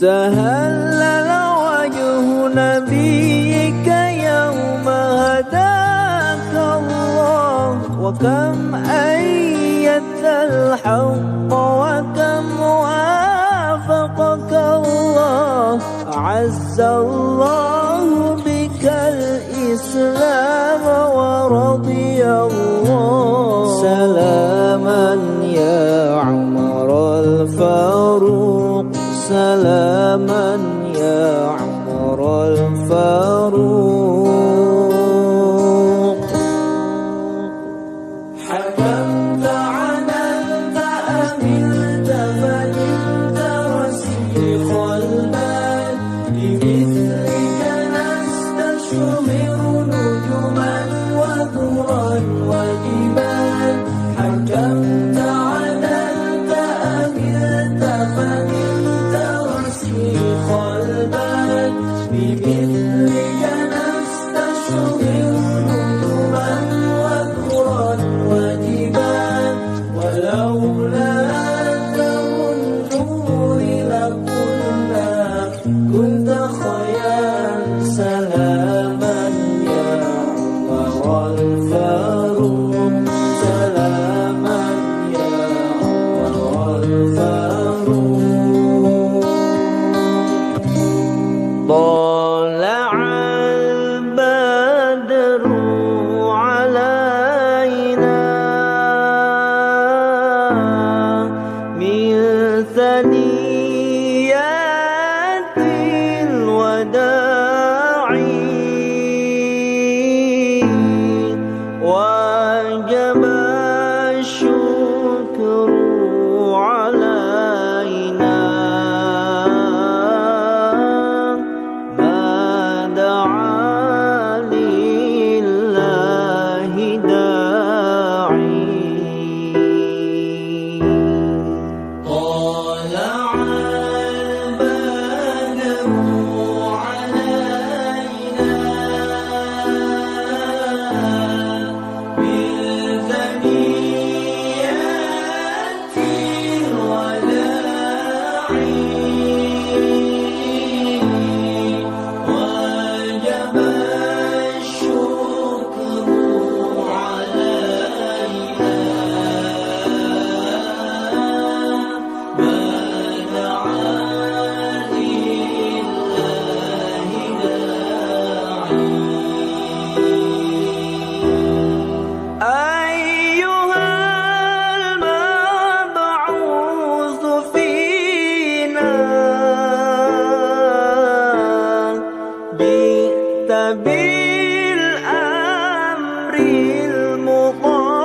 تهلل وجه نبيك يوم هداك الله وكم أيدت الحق وكم وافقك الله أعز الله بك الإسلام ورضي الله سلاما يا عمر الفاروق سلاما يا عمر الفاروق حكمت عدلت أملت فجئت وسيخ المال بمثلك نستشمر نجما وذرا وجبال حكمت عدلت أملت فجئت وسيخ المال بمثلك نستشمر نجما وذرا وجبال ولولا النور لقلنا كنت خيال سلاما يا عمر الفاروق سلاما يا عمر الفاروق طلع البدر علينا من ثنيات الوداع وجب الشكر علينا ما دعا لله داعي طلع البدر علينا من ثنيات الوداع وجب الشكر علينا ما دعا لله داعي أيها المبعوث فينا جئت بالأمر المطاع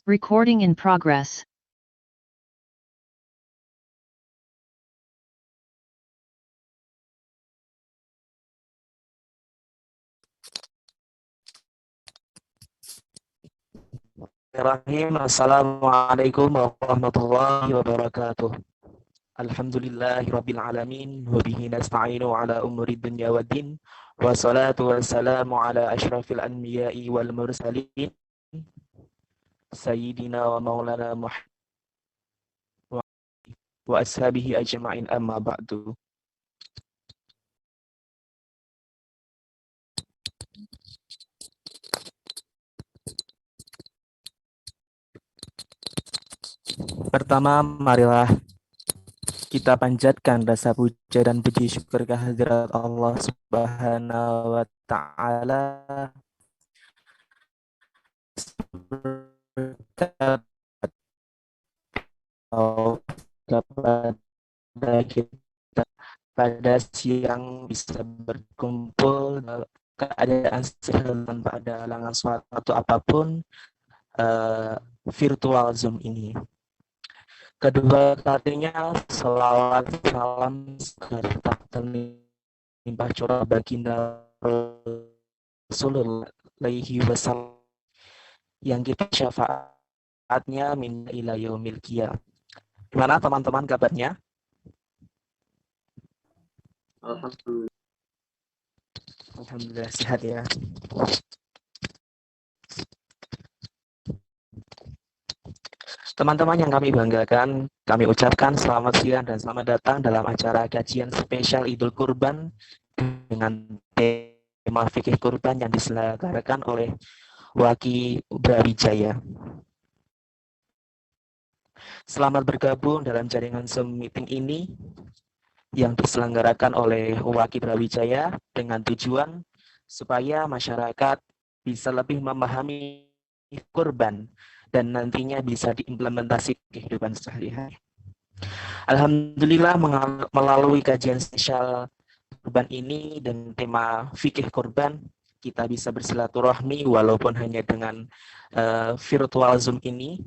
Recording in progress. Assalamualaikum warahmatullahi wabarakatuh. Alhamdulillahirabbil alamin wa bihi nasta'inu ala umuri dunya waddin wassalatu wassalamu ala asyrafil anbiya'i wal mursalin sayyidina wa maulana Muhammad wa ashabihi ajma'in amma ba'du. Pertama, marilah kita panjatkan rasa puja dan puji syukur kehadirat Allah Subhanahu wa Ta'ala. kepada kita pada siang bisa berkumpul dalam keadaan sehat tanpa ada halangan suatu apapun virtual Zoom ini. Kedua kalinya selawat salam serta terlimpah curah baginda Rasulullah alaihi wasallam yang kita syafaatnya min ila yaumil qiyamah. Gimana teman-teman kabarnya? Alhamdulillah sehat ya. Teman-teman yang kami banggakan, kami ucapkan selamat siang dan selamat datang dalam acara kajian spesial Idul Kurban dengan tema fikih kurban yang diselenggarakan oleh Waki Brawijaya. Selamat bergabung dalam jaringan Zoom meeting ini yang diselenggarakan oleh Waki Brawijaya dengan tujuan supaya masyarakat bisa lebih memahami kurban dan nantinya bisa diimplementasi kehidupan sehari-hari. Alhamdulillah melalui kajian spesial kurban ini dan tema fikih kurban, kita bisa bersilaturahmi walaupun hanya dengan virtual Zoom ini.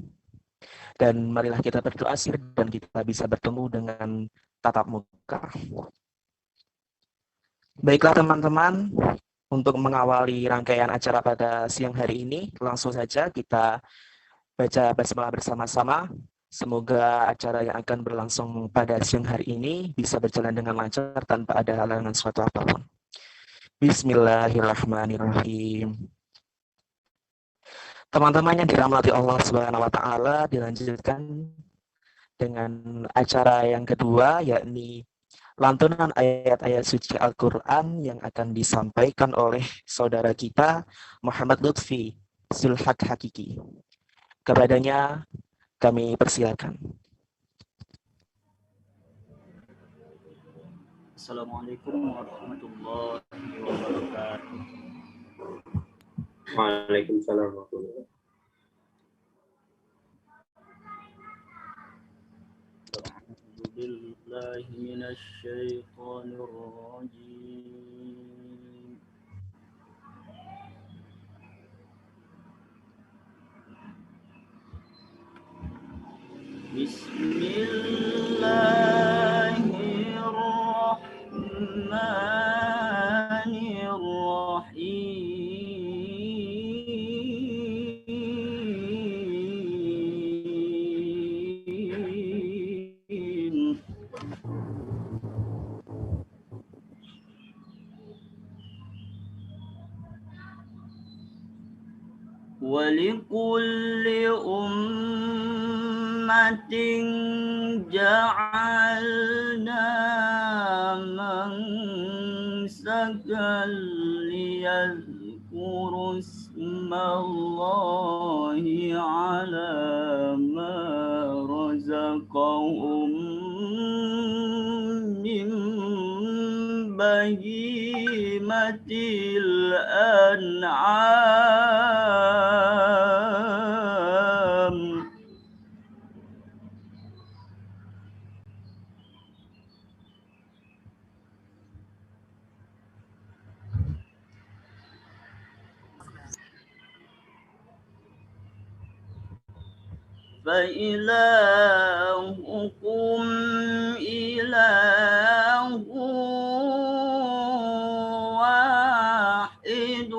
Dan marilah kita berdoa dan kita bisa bertemu dengan tatap muka. Baiklah teman-teman, untuk mengawali rangkaian acara pada siang hari ini, langsung saja kita baca basmalah bersama-sama. Semoga acara yang akan berlangsung pada siang hari ini bisa berjalan dengan lancar tanpa ada halangan suatu apapun. Bismillahirrahmanirrahim. Teman-teman yang dirahmati Allah Subhanahu wa taala, dilanjutkan dengan acara yang kedua, yakni lantunan ayat-ayat suci Al-Qur'an yang akan disampaikan oleh saudara kita Muhammad Lutfi Zulhaq Hakiki. Kepadanya kami persilakan. Assalamualaikum warahmatullahi wabarakatuh. Waalaikumsalam warahmatullahi wabarakatuh. A'udzu billahi minasy syaithanir rajim. Bismillahirrahmanirrahim. ولكل أمة جعلنا منسكا ليذكروا اسم الله على ما رزقهم من بهيمة الأنعام. فإلهكم إله واحد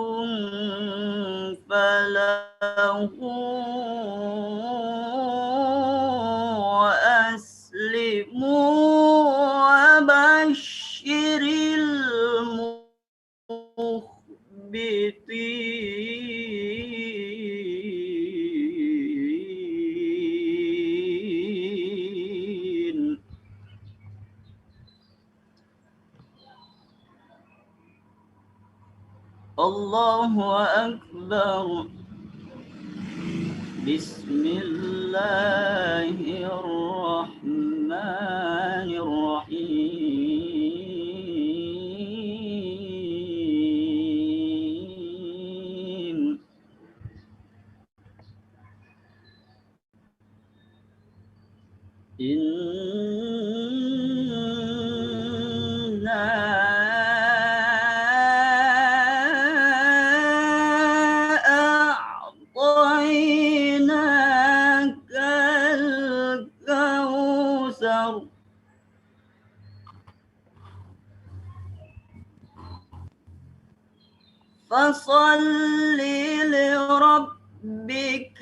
فله أسلموا وبشر المخبتين. الله أكبر. بسم الله الرحمن الرحيم. إن فصل لربك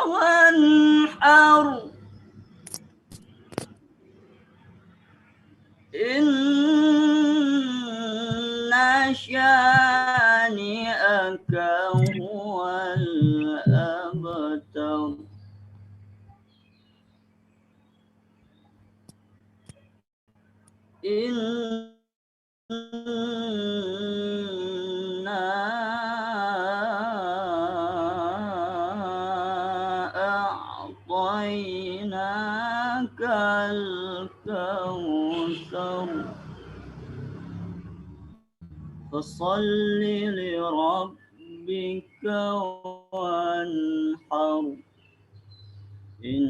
وانحر إن شانئك هو الأبتر إنا أعطيناك الكوثر فصل لربك وانحر إن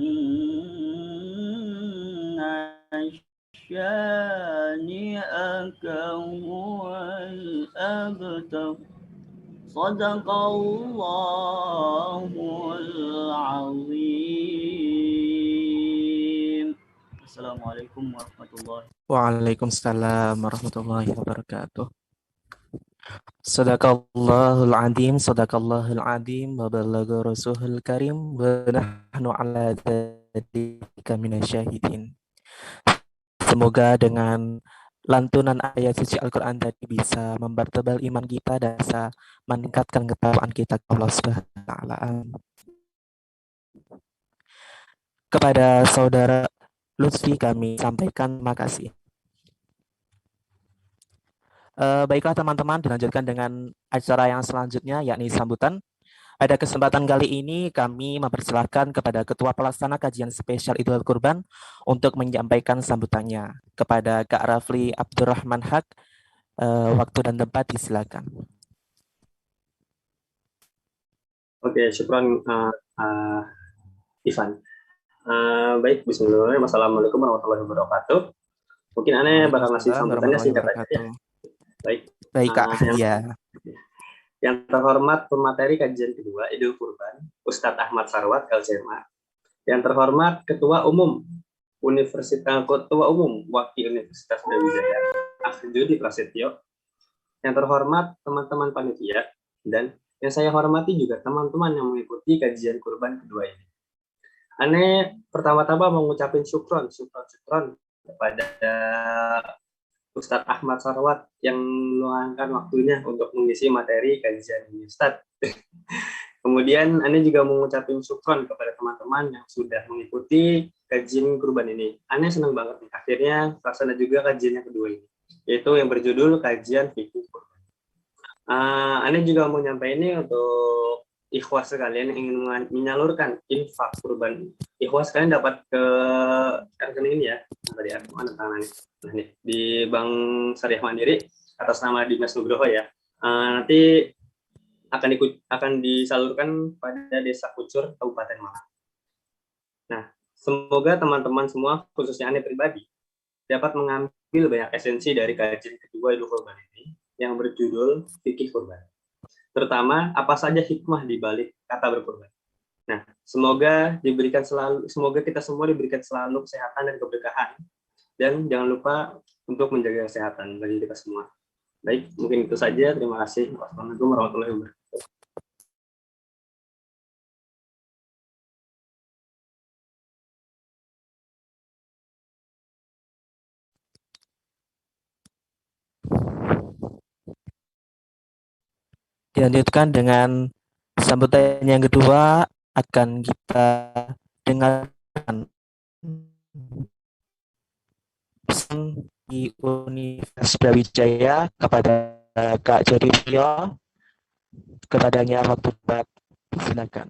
شانئك هو الأبتر صدق الله العظيم السلام عليكم ورحمة الله Waalaikumsalam warahmatullahi wabarakatuh. Sadaqallahul adzim, sadaqallahul adzim, wa balagha rasulul karim, wa nahnu ala dzalika minasyahidin. Semoga dengan lantunan ayat suci Al-Quran tadi bisa mempertebal iman kita dan bisa meningkatkan ketakwaan kita ke Allah Subhanahu wa Ta'ala. Kepada saudara Lutfi kami sampaikan makasih. Baiklah teman-teman, dilanjutkan dengan acara yang selanjutnya yakni sambutan. Pada kesempatan kali ini kami mempersilahkan kepada Ketua Pelaksana Kajian Spesial Idul Kurban untuk menyampaikan sambutannya. Kepada Kak Rafli Abdurrahman Haq, waktu dan tempat disilakan. Oke, syukran Ivan. Baik, bismillahirrahmanirrahim. Assalamualaikum warahmatullahi wabarakatuh. Mungkin aneh bakal ngasih sambutannya singkat aja ya. Baik. Baik Kak, ya. Yang terhormat pemateri kajian kedua Idul Kurban, Ustadz Ahmad Sarwat LCMA. Yang terhormat Ketua Umum Wakil Universitas Brawijaya, Akhirjudi Prasetyo. Yang terhormat teman-teman panitia dan yang saya hormati juga teman-teman yang mengikuti kajian kurban kedua ini. Aneh pertama-tama mau ngucapin syukron kepada Ustadz Ahmad Sarwat yang meluangkan waktunya untuk mengisi materi kajian ini, Ustadz. Kemudian Ane juga mengucapkan syukron kepada teman-teman yang sudah mengikuti kajian kurban ini. Ane senang banget nih, akhirnya terlaksana juga kajian yang kedua ini, yaitu yang berjudul kajian fikih kurban. Ane juga mau nyampe ini untuk ikhwas sekalian yang ingin menyalurkan infak kurban. Ikhwas kalian dapat ke rekening ini ya, tadi aku mana tangannya. Nah nih di Bank Syariah Mandiri atas nama Dimas Nugroho ya. Nanti akan disalurkan pada Desa Kucur Kabupaten Malang. Nah, semoga teman-teman semua khususnya Ane pribadi dapat mengambil banyak esensi dari kajian kedua Idul Kurban ini yang berjudul fikih kurban. Terutama apa saja hikmah di balik kata berkurban. Nah, semoga kita semua diberikan selalu kesehatan dan keberkahan. Dan jangan lupa untuk menjaga kesehatan bagi kita semua. Baik, mungkin itu saja. Terima kasih. Wassalamualaikum warahmatullahi wabarakatuh. Dilanjutkan dengan sambutan yang kedua, akan kita dengarkan pesan di Universitas Brawijaya kepada Kak Jody Prio. Kepadanya waktu debat, silakan.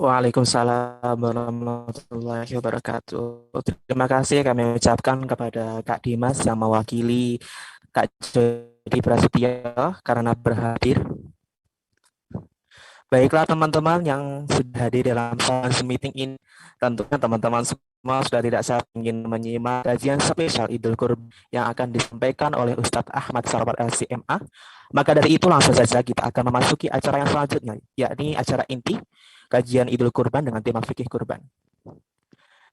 Waalaikumsalam warahmatullahi wabarakatuh. Terima kasih kami ucapkan kepada Kak Dimas yang mewakili Kak Jody Prasetyo karena berhadir. Baiklah teman-teman yang sudah hadir dalam meeting ini, tentunya teman-teman semua sudah tidak sabar ingin menyimak kajian spesial Idul Kurban yang akan disampaikan oleh Ustadz Ahmad Sarwar LCMA. Maka dari itu langsung saja kita akan memasuki acara yang selanjutnya, yakni acara inti kajian Idul Kurban dengan tema fikih kurban.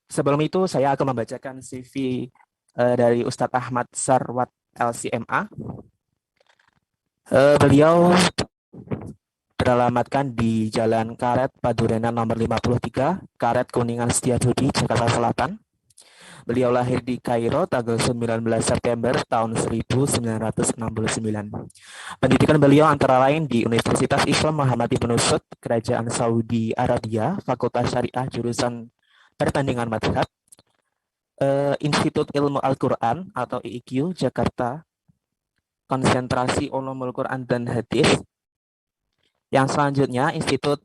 Sebelum itu saya akan membacakan CV dari Ustadz Ahmad Sarwar LCMA. Beliau beralamatkan di Jalan Karet Padurenan nomor 53, Karet Kuningan Setiabudi, Jakarta Selatan. Beliau lahir di Kairo tanggal 19 September tahun 1969. Pendidikan beliau antara lain di Universitas Islam Muhammad Ibn Saud, Kerajaan Saudi Arabia, Fakultas Syariah jurusan Perbandingan Madhab, Institut Ilmu Al-Quran atau IIQ Jakarta, konsentrasi Ulumul Quran dan Hadis. Yang selanjutnya, Institut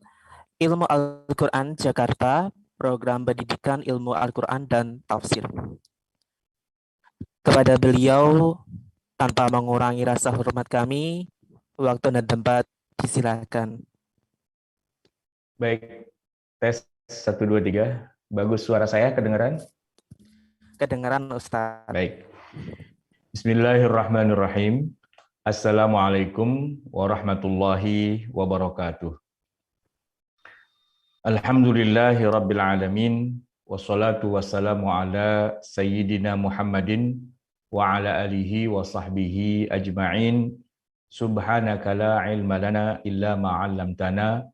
Ilmu Al-Quran Jakarta, Program Pendidikan Ilmu Al-Quran dan Tafsir. Kepada beliau, tanpa mengurangi rasa hormat kami, waktu dan tempat disilakan. Baik, tes 1, 2, 3. Bagus suara saya, kedengaran? Kedengaran, Ustaz. Baik. Bismillahirrahmanirrahim. Assalamualaikum warahmatullahi wabarakatuh. Alhamdulillahi rabbil alamin. Wassalatu wassalamu ala sayyidina Muhammadin wa ala alihi wa sahbihi ajma'in. Subhanaka la ilma lana illa ma 'allamtana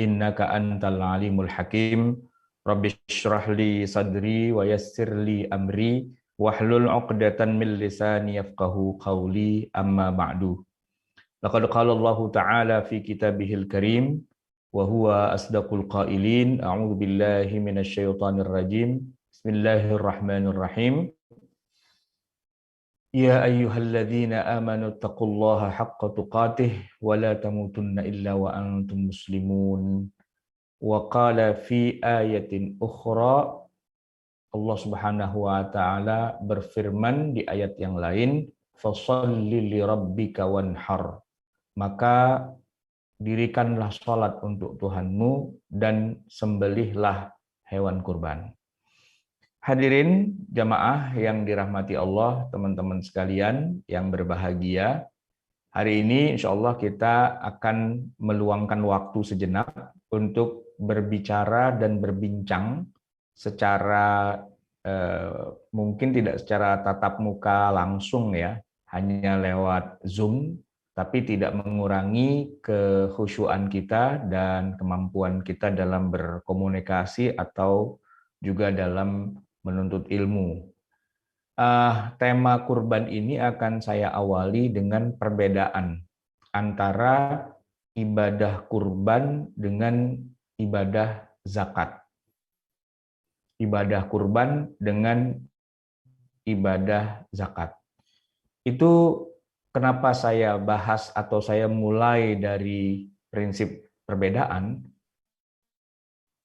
innaka antal alimul hakim. Rabbi shrah li sadri wa yassir li amri wahlul 'uqdatan min lisani yafqahu qawli, amma ba'du. Laqad qala Allahu ta'ala fi kitabihil karim wa huwa asdaqul qailin. A'udzu billahi minasy syaithanir rajim. Bismillahirrahmanirrahim. Ya ayyuhalladzina amanu taqullaha haqqa tuqatih wa la tamutunna illa wa antum muslimun. Wa qala fi ayatin ukhra, Allah Subhanahu wa taala berfirman di ayat yang lain, fasholli li rabbika wanhar. Maka dirikanlah salat untuk Tuhanmu dan sembelihlah hewan kurban. Hadirin jamaah yang dirahmati Allah, teman-teman sekalian yang berbahagia. Hari ini insya Allah kita akan meluangkan waktu sejenak untuk berbicara dan berbincang secara mungkin tidak secara tatap muka langsung ya, hanya lewat Zoom, tapi tidak mengurangi kekhusyuan kita dan kemampuan kita dalam berkomunikasi atau juga dalam menuntut ilmu. Tema kurban ini akan saya awali dengan perbedaan antara ibadah kurban dengan ibadah zakat. Ibadah kurban dengan ibadah zakat. Itu kenapa saya bahas atau saya mulai dari prinsip perbedaan,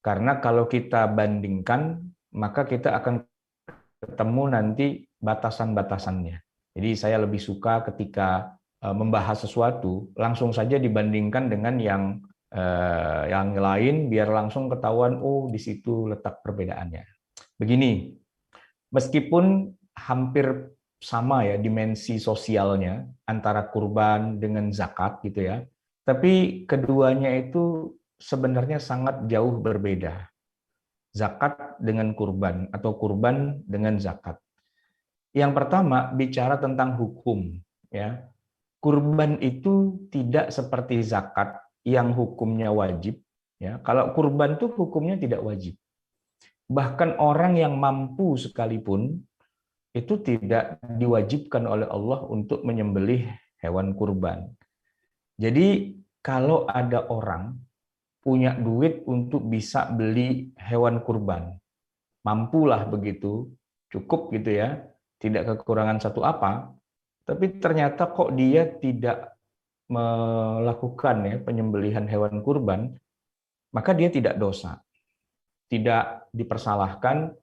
karena kalau kita bandingkan, maka kita akan ketemu nanti batasan-batasannya. Jadi saya lebih suka ketika membahas sesuatu, langsung saja dibandingkan dengan yang lain, biar langsung ketahuan, oh di situ letak perbedaannya. Begini, meskipun hampir sama ya dimensi sosialnya antara kurban dengan zakat gitu ya, tapi keduanya itu sebenarnya sangat jauh berbeda. Zakat dengan kurban atau kurban dengan zakat. Yang pertama bicara tentang hukum ya. Kurban itu tidak seperti zakat yang hukumnya wajib ya. Kalau kurban itu hukumnya tidak wajib. Bahkan orang yang mampu sekalipun itu tidak diwajibkan oleh Allah untuk menyembelih hewan kurban. Jadi kalau ada orang punya duit untuk bisa beli hewan kurban, mampulah begitu, cukup gitu ya, tidak kekurangan satu apa, tapi ternyata kok dia tidak melakukan ya penyembelihan hewan kurban, maka dia tidak dosa, tidak dipersalahkan,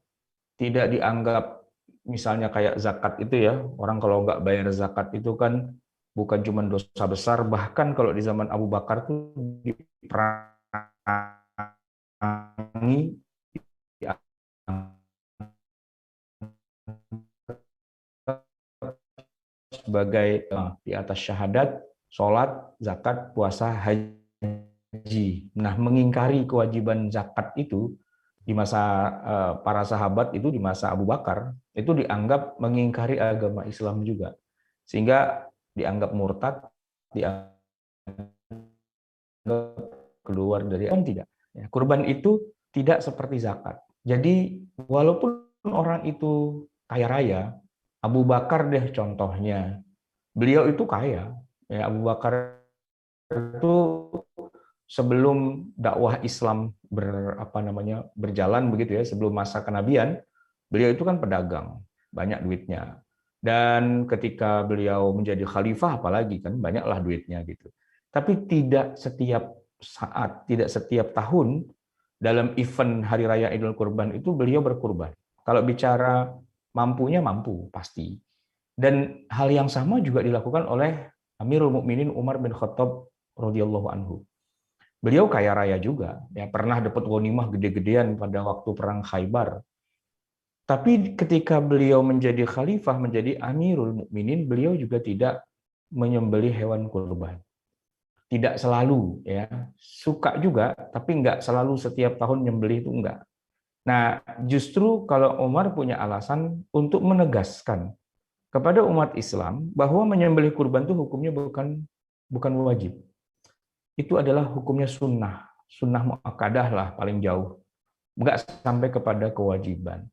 tidak dianggap misalnya kayak zakat itu ya, orang kalau nggak bayar zakat itu kan bukan cuma dosa besar, bahkan kalau di zaman Abu Bakar tuh diperangi, sebagai di atas syahadat, sholat, zakat, puasa, haji. Nah, mengingkari kewajiban zakat itu di masa para sahabat itu, di masa Abu Bakar, itu dianggap mengingkari agama Islam juga. Sehingga dianggap murtad, dianggap keluar dari Islam, tidak. Ya, kurban itu tidak seperti zakat. Jadi walaupun orang itu kaya raya, Abu Bakar deh contohnya, beliau itu kaya. Ya, Abu Bakar itu sebelum dakwah Islam berjalan begitu ya, sebelum masa kenabian, beliau itu kan pedagang, banyak duitnya. Dan ketika beliau menjadi khalifah apalagi kan banyaklah duitnya gitu. Tapi tidak setiap saat, tidak setiap tahun dalam event hari raya Idul Kurban itu beliau berkurban. Kalau bicara mampunya mampu pasti. Dan hal yang sama juga dilakukan oleh Amirul Mukminin Umar bin Khattab radhiyallahu anhu. Beliau kaya raya juga, ya pernah dapat ghanimah gede-gedean pada waktu perang Khaybar. Tapi ketika beliau menjadi khalifah, menjadi Amirul Mukminin, beliau juga tidak menyembelih hewan kurban. Tidak selalu, ya suka juga, tapi nggak selalu setiap tahun nyembelih itu enggak. Nah, justru kalau Umar punya alasan untuk menegaskan kepada umat Islam bahwa menyembelih kurban itu hukumnya bukan wajib. Itu adalah hukumnya sunnah muakkadah lah paling jauh. Enggak sampai kepada kewajiban.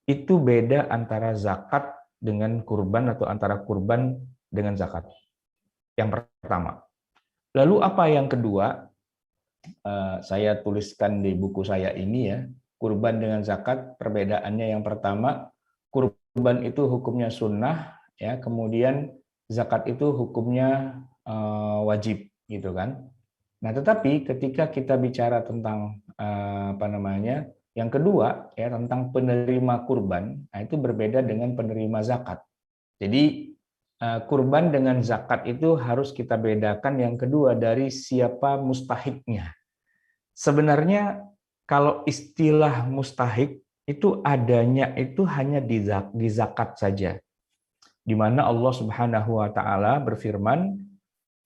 Itu beda antara zakat dengan kurban atau antara kurban dengan zakat. Yang pertama. Lalu apa yang kedua? Saya tuliskan di buku saya ini ya, kurban dengan zakat perbedaannya yang pertama, kurban itu hukumnya sunnah, ya, kemudian zakat itu hukumnya wajib, gitu kan? Nah, tetapi ketika kita bicara tentang yang kedua, ya tentang penerima kurban, nah itu berbeda dengan penerima zakat. Jadi kurban dengan zakat itu harus kita bedakan yang kedua dari siapa mustahiknya. Sebenarnya kalau istilah mustahik itu adanya itu hanya di zakat saja. Di mana Allah Subhanahu wa taala berfirman,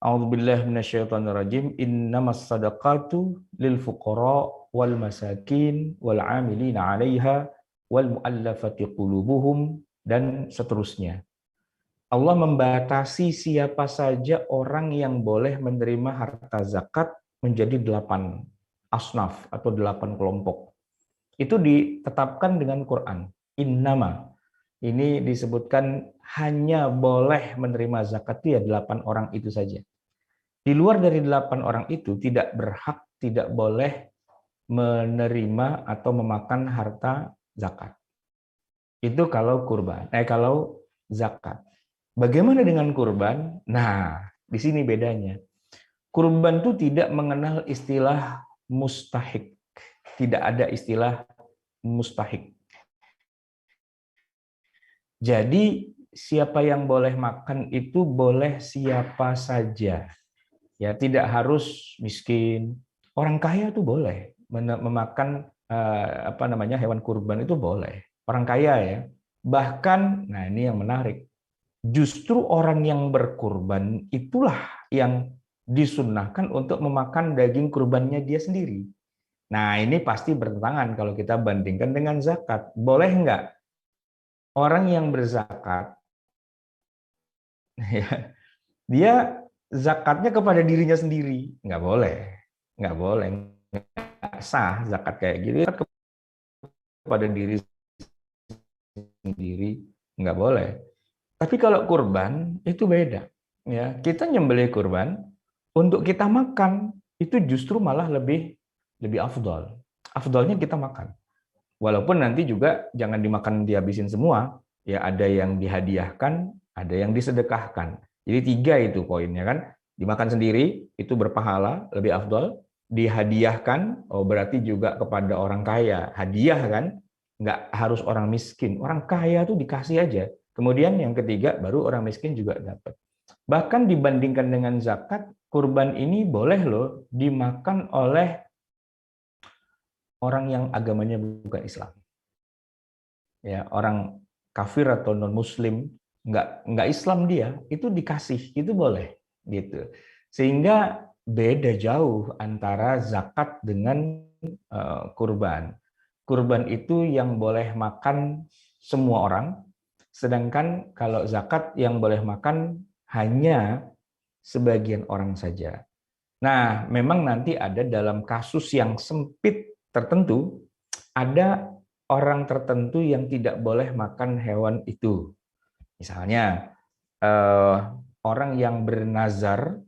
A'udzubillahi minasyaitonirrajim, innamas shadaqatu lil fuqara wal masakin wal 'amilina 'alaiha wal mu'allafati qulubuhum, dan seterusnya. Allah membatasi siapa saja orang yang boleh menerima harta zakat menjadi 8 asnaf atau 8 kelompok. Itu ditetapkan dengan Quran. Innama. Ini disebutkan hanya boleh menerima zakat itu ya 8 orang itu saja. Di luar dari 8 orang itu tidak berhak, tidak boleh menerima atau memakan harta zakat. Itu kalau kurban, kalau zakat. Bagaimana dengan kurban? Nah, di sini bedanya. Kurban itu tidak mengenal istilah mustahik. Tidak ada istilah mustahik. Jadi, siapa yang boleh makan itu boleh siapa saja. Ya, tidak harus miskin. Orang kaya itu boleh memakan hewan kurban itu boleh. Orang kaya ya. Bahkan, nah ini yang menarik. Justru orang yang berkurban itulah yang disunnahkan untuk memakan daging kurbannya dia sendiri. Nah, ini pasti bertentangan kalau kita bandingkan dengan zakat. Boleh enggak orang yang berzakat, ya, dia zakatnya kepada dirinya sendiri? Enggak boleh. Enggak boleh. Enggak sah zakat kayak gitu. Kepada diri sendiri, enggak boleh. Tapi kalau kurban itu beda, ya. Kita nyembelih kurban untuk kita makan itu justru malah lebih afdol. Afdolnya kita makan. Walaupun nanti juga jangan dimakan dihabisin semua, ya ada yang dihadiahkan, ada yang disedekahkan. Jadi 3 itu poinnya kan. Dimakan sendiri itu berpahala, lebih afdol. dihadiahkan, oh berarti juga kepada orang kaya. Hadiah kan, nggak harus orang miskin. Orang kaya tuh dikasih aja. Kemudian yang ketiga, baru orang miskin juga dapat. Bahkan dibandingkan dengan zakat, kurban ini boleh loh dimakan oleh orang yang agamanya bukan Islam. Ya, orang kafir atau non Muslim, nggak Islam dia, itu dikasih, itu boleh, gitu. Sehingga beda jauh antara zakat dengan kurban. Kurban itu yang boleh makan semua orang, sedangkan kalau zakat yang boleh makan hanya sebagian orang saja. Nah, memang nanti ada dalam kasus yang sempit tertentu, ada orang tertentu yang tidak boleh makan hewan itu. Misalnya, orang yang bernazar,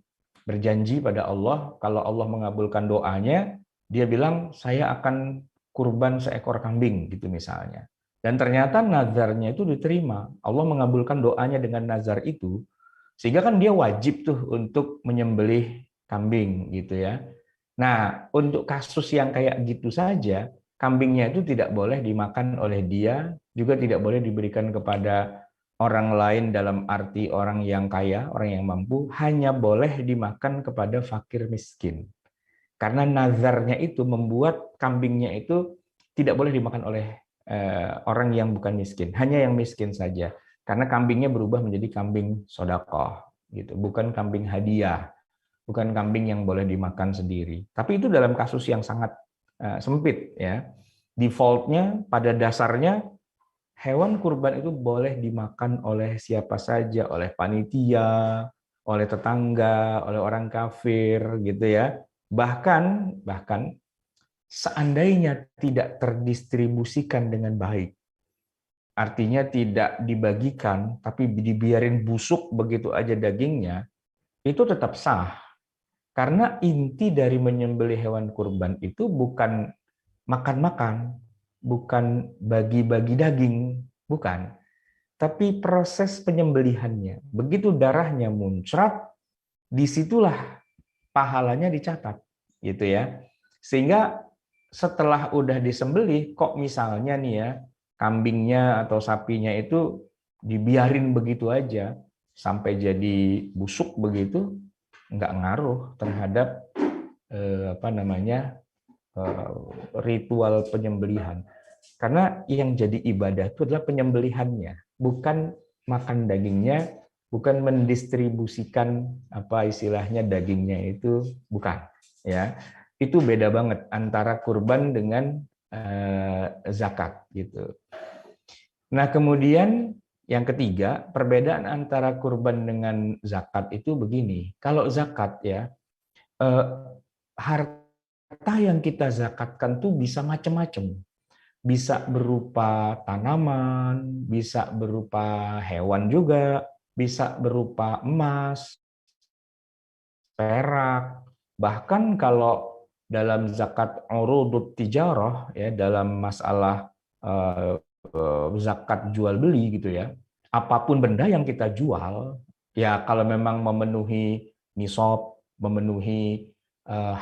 berjanji pada Allah, kalau Allah mengabulkan doanya, dia bilang, saya akan kurban seekor kambing, gitu misalnya. Dan ternyata nazarnya itu diterima. Allah mengabulkan doanya dengan nazar itu, sehingga kan dia wajib tuh untuk menyembelih kambing, gitu ya. Nah, untuk kasus yang kayak gitu saja, kambingnya itu tidak boleh dimakan oleh dia, juga tidak boleh diberikan kepada orang lain dalam arti orang yang kaya, orang yang mampu, hanya boleh dimakan kepada fakir miskin. Karena nazarnya itu membuat kambingnya itu tidak boleh dimakan oleh orang yang bukan miskin, hanya yang miskin saja. Karena kambingnya berubah menjadi kambing sodakoh, gitu, bukan kambing hadiah, bukan kambing yang boleh dimakan sendiri. Tapi itu dalam kasus yang sangat sempit, ya. Defaultnya pada dasarnya hewan kurban itu boleh dimakan oleh siapa saja, oleh panitia, oleh tetangga, oleh orang kafir, gitu ya. Bahkan seandainya tidak terdistribusikan dengan baik, artinya tidak dibagikan, tapi dibiarin busuk begitu aja dagingnya, itu tetap sah. Karena inti dari menyembelih hewan kurban itu bukan makan-makan, bukan bagi-bagi daging, bukan. Tapi proses penyembelihannya. Begitu darahnya muncrat, disitulah pahalanya dicatat, gitu ya. Sehingga setelah udah disembelih, kok misalnya nih ya, kambingnya atau sapinya itu dibiarin begitu aja sampai jadi busuk begitu, nggak ngaruh terhadap ritual penyembelihan. Karena yang jadi ibadah itu adalah penyembelihannya, bukan makan dagingnya, bukan mendistribusikan istilahnya dagingnya itu, bukan, ya. Itu beda banget antara kurban dengan zakat, gitu. Nah, kemudian yang ketiga, perbedaan antara kurban dengan zakat itu begini. Kalau zakat ya, harta yang kita zakatkan tuh bisa macam-macam. Bisa berupa tanaman, bisa berupa hewan juga, bisa berupa emas, perak. Bahkan kalau dalam zakat urudut tijarah, ya, dalam masalah zakat jual beli gitu ya, apapun benda yang kita jual, ya kalau memang memenuhi nisab, memenuhi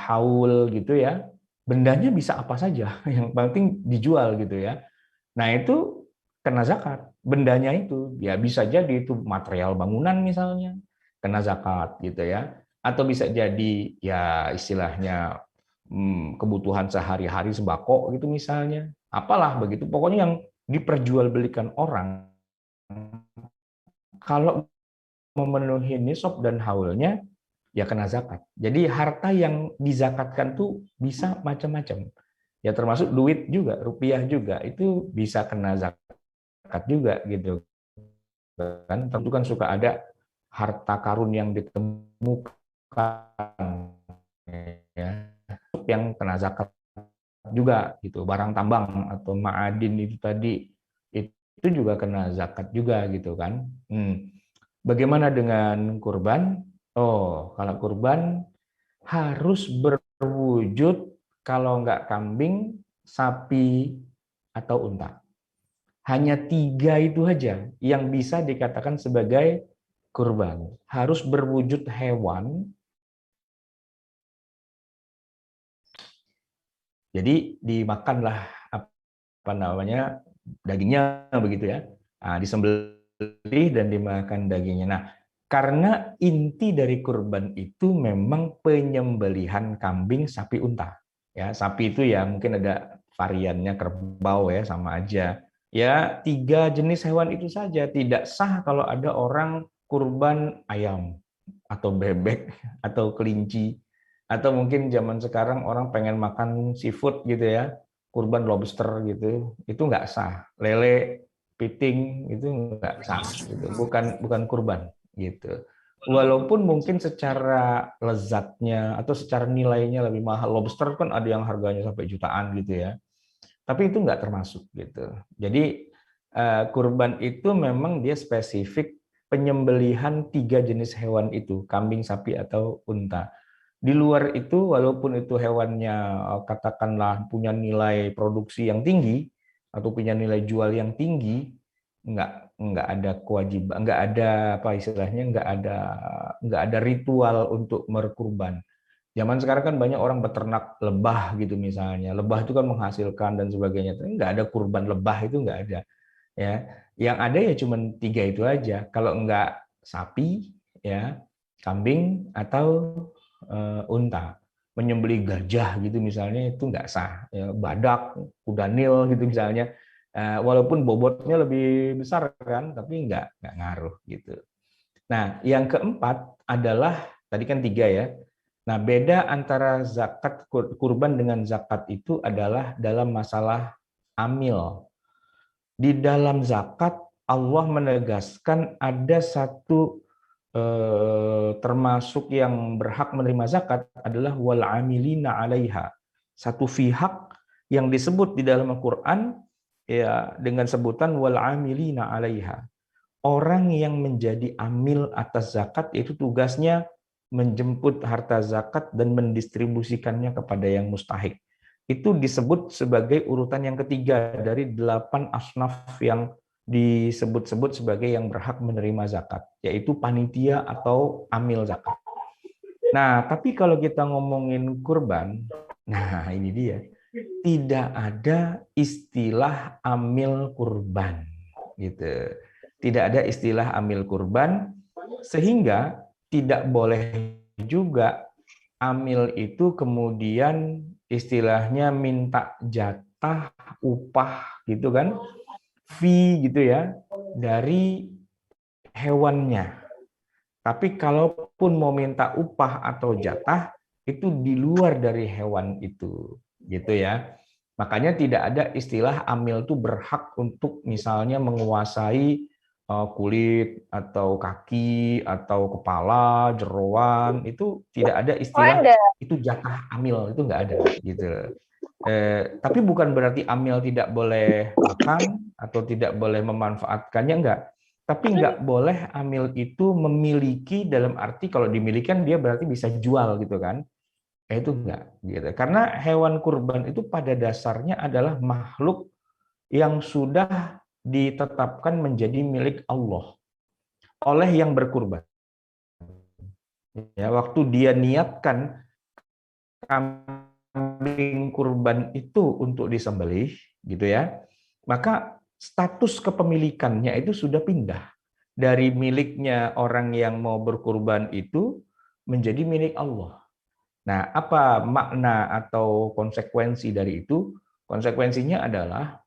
haul gitu ya, bendanya bisa apa saja, yang penting dijual gitu ya. Nah itu kena zakat, bendanya itu ya bisa jadi itu material bangunan misalnya, kena zakat gitu ya, atau bisa jadi ya istilahnya kebutuhan sehari-hari sembako gitu misalnya, apalah begitu, pokoknya yang diperjualbelikan orang kalau memenuhi nisab dan haulnya ya kena zakat. Jadi harta yang dizakatkan tuh bisa macam-macam. Ya termasuk duit juga, rupiah juga itu bisa kena zakat juga gitu. Kan tentu kan suka ada harta karun yang ditemukan ya, yang kena zakat juga gitu, barang tambang atau ma'adin itu tadi itu juga kena zakat juga gitu kan. Bagaimana dengan kurban? Oh, kalau kurban harus berwujud kalau nggak kambing, sapi, atau unta. Hanya 3 itu aja yang bisa dikatakan sebagai kurban. Harus berwujud hewan Jadi dimakanlah apa namanya dagingnya begitu ya. Nah, disembelih dan dimakan dagingnya. Nah, karena inti dari kurban itu memang penyembelihan kambing, sapi, unta. Ya, sapi itu ya mungkin ada variannya kerbau ya, sama aja. Ya, 3 jenis hewan itu saja. Tidak sah kalau ada orang kurban ayam atau bebek atau kelinci, atau mungkin zaman sekarang orang pengen makan seafood gitu ya, kurban lobster gitu, itu nggak sah. Lele, piting itu nggak sah gitu, bukan kurban gitu. Walaupun mungkin secara lezatnya atau secara nilainya lebih mahal, lobster kan ada yang harganya sampai jutaan gitu ya, tapi itu nggak termasuk gitu. Jadi kurban itu memang dia spesifik penyembelihan 3 jenis hewan itu, kambing, sapi, atau unta. Di luar itu, walaupun itu hewannya katakanlah punya nilai produksi yang tinggi atau punya nilai jual yang tinggi, nggak ada kewajiban, nggak ada apa istilahnya, nggak ada ritual untuk berkurban. Zaman sekarang kan banyak orang beternak lebah gitu misalnya, lebah itu kan menghasilkan dan sebagainya, tapi nggak ada kurban lebah, itu nggak ada ya. Yang ada ya cuma 3 itu aja. Kalau nggak sapi ya, kambing, atau unta. Menyembelih gajah gitu misalnya itu nggak sah. Ya, badak, kuda nil gitu misalnya, walaupun bobotnya lebih besar kan, tapi nggak ngaruh gitu. Nah, yang keempat adalah tadi kan 3 ya. Nah, beda antara zakat kurban dengan zakat itu adalah dalam masalah amil. Di dalam zakat Allah menegaskan ada satu termasuk yang berhak menerima zakat adalah wal amilina 'alaiha. Satu pihak yang disebut di dalam Al-Qur'an ya dengan sebutan wal amilina 'alaiha. Orang yang menjadi amil atas zakat itu tugasnya menjemput harta zakat dan mendistribusikannya kepada yang mustahik. Itu disebut sebagai urutan yang ketiga dari 8 asnaf yang disebut-sebut sebagai yang berhak menerima zakat, yaitu panitia atau amil zakat. Nah, tapi kalau kita ngomongin kurban, nah ini dia, tidak ada istilah amil kurban, gitu. Tidak ada istilah amil kurban, sehingga tidak boleh juga amil itu kemudian istilahnya minta jatah upah gitu kan, fee gitu ya, dari hewannya. Tapi kalaupun mau minta upah atau jatah, itu di luar dari hewan itu, gitu ya. Makanya tidak ada istilah amil itu berhak untuk misalnya menguasai kulit atau kaki atau kepala, jeroan, itu tidak ada istilah itu jatah amil, itu nggak ada gitu. Tapi bukan berarti amil tidak boleh makan atau tidak boleh memanfaatkannya, enggak. Tapi nggak boleh amil itu memiliki, dalam arti kalau dimilikan dia berarti bisa jual gitu kan. Itu enggak gitu. Karena hewan kurban itu pada dasarnya adalah makhluk yang sudah ditetapkan menjadi milik Allah oleh yang berkurban. Ya, waktu dia niatkan kambing kurban itu untuk disembelih gitu ya, maka status kepemilikannya itu sudah pindah dari miliknya orang yang mau berkurban itu menjadi milik Allah. Nah, apa makna atau konsekuensi dari itu? Konsekuensinya adalah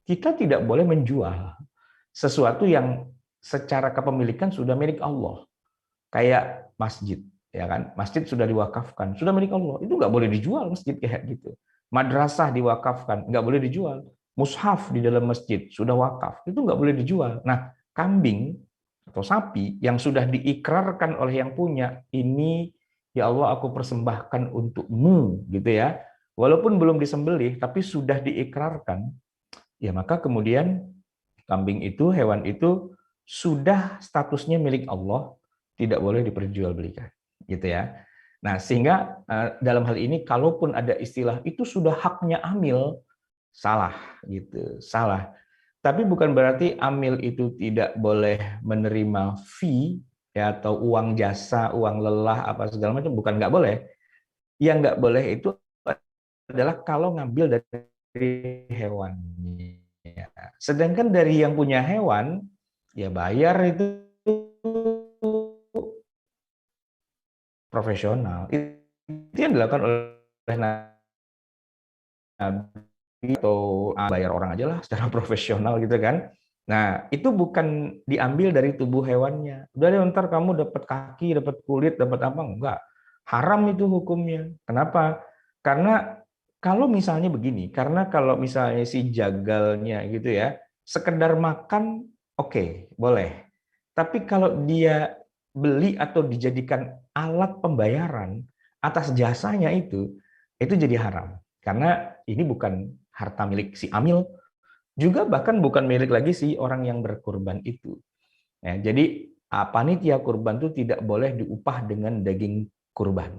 kita tidak boleh menjual sesuatu yang secara kepemilikan sudah milik Allah. Kayak masjid, ya kan? Masjid sudah diwakafkan, sudah milik Allah. Itu nggak boleh dijual masjid kayak gitu. Madrasah diwakafkan, nggak boleh dijual. Mushaf di dalam masjid sudah wakaf, itu nggak boleh dijual. Nah, kambing atau sapi yang sudah diikrarkan oleh yang punya, ini ya Allah aku persembahkan untukmu, gitu ya. Walaupun belum disembelih, tapi sudah diikrarkan, ya maka kemudian kambing itu, hewan itu sudah statusnya milik Allah, tidak boleh diperjualbelikan, gitu ya. Nah, sehingga dalam hal ini kalaupun ada istilah itu sudah haknya amil, salah gitu, salah. Tapi bukan berarti amil itu tidak boleh menerima fee ya, atau uang jasa, uang lelah apa segala macam, bukan nggak boleh. Yang nggak boleh itu adalah kalau ngambil dari hewannya. Sedangkan dari yang punya hewan, ya bayar itu profesional. Itu yang dilakukan oleh Nabi atau bayar orang aja lah secara profesional gitu kan. Nah, itu bukan diambil dari tubuh hewannya. Udah deh, ntar kamu dapat kaki, dapat kulit, dapat apa? Enggak. Haram itu hukumnya. Kenapa? Karena kalau misalnya begini, karena kalau misalnya si jagalnya gitu ya, sekedar makan, oke, boleh. Tapi kalau dia beli atau dijadikan alat pembayaran atas jasanya itu jadi haram. Karena ini bukan harta milik si amil, juga bahkan bukan milik lagi si orang yang berkurban itu. Ya, jadi panitia kurban itu tidak boleh diupah dengan daging kurban.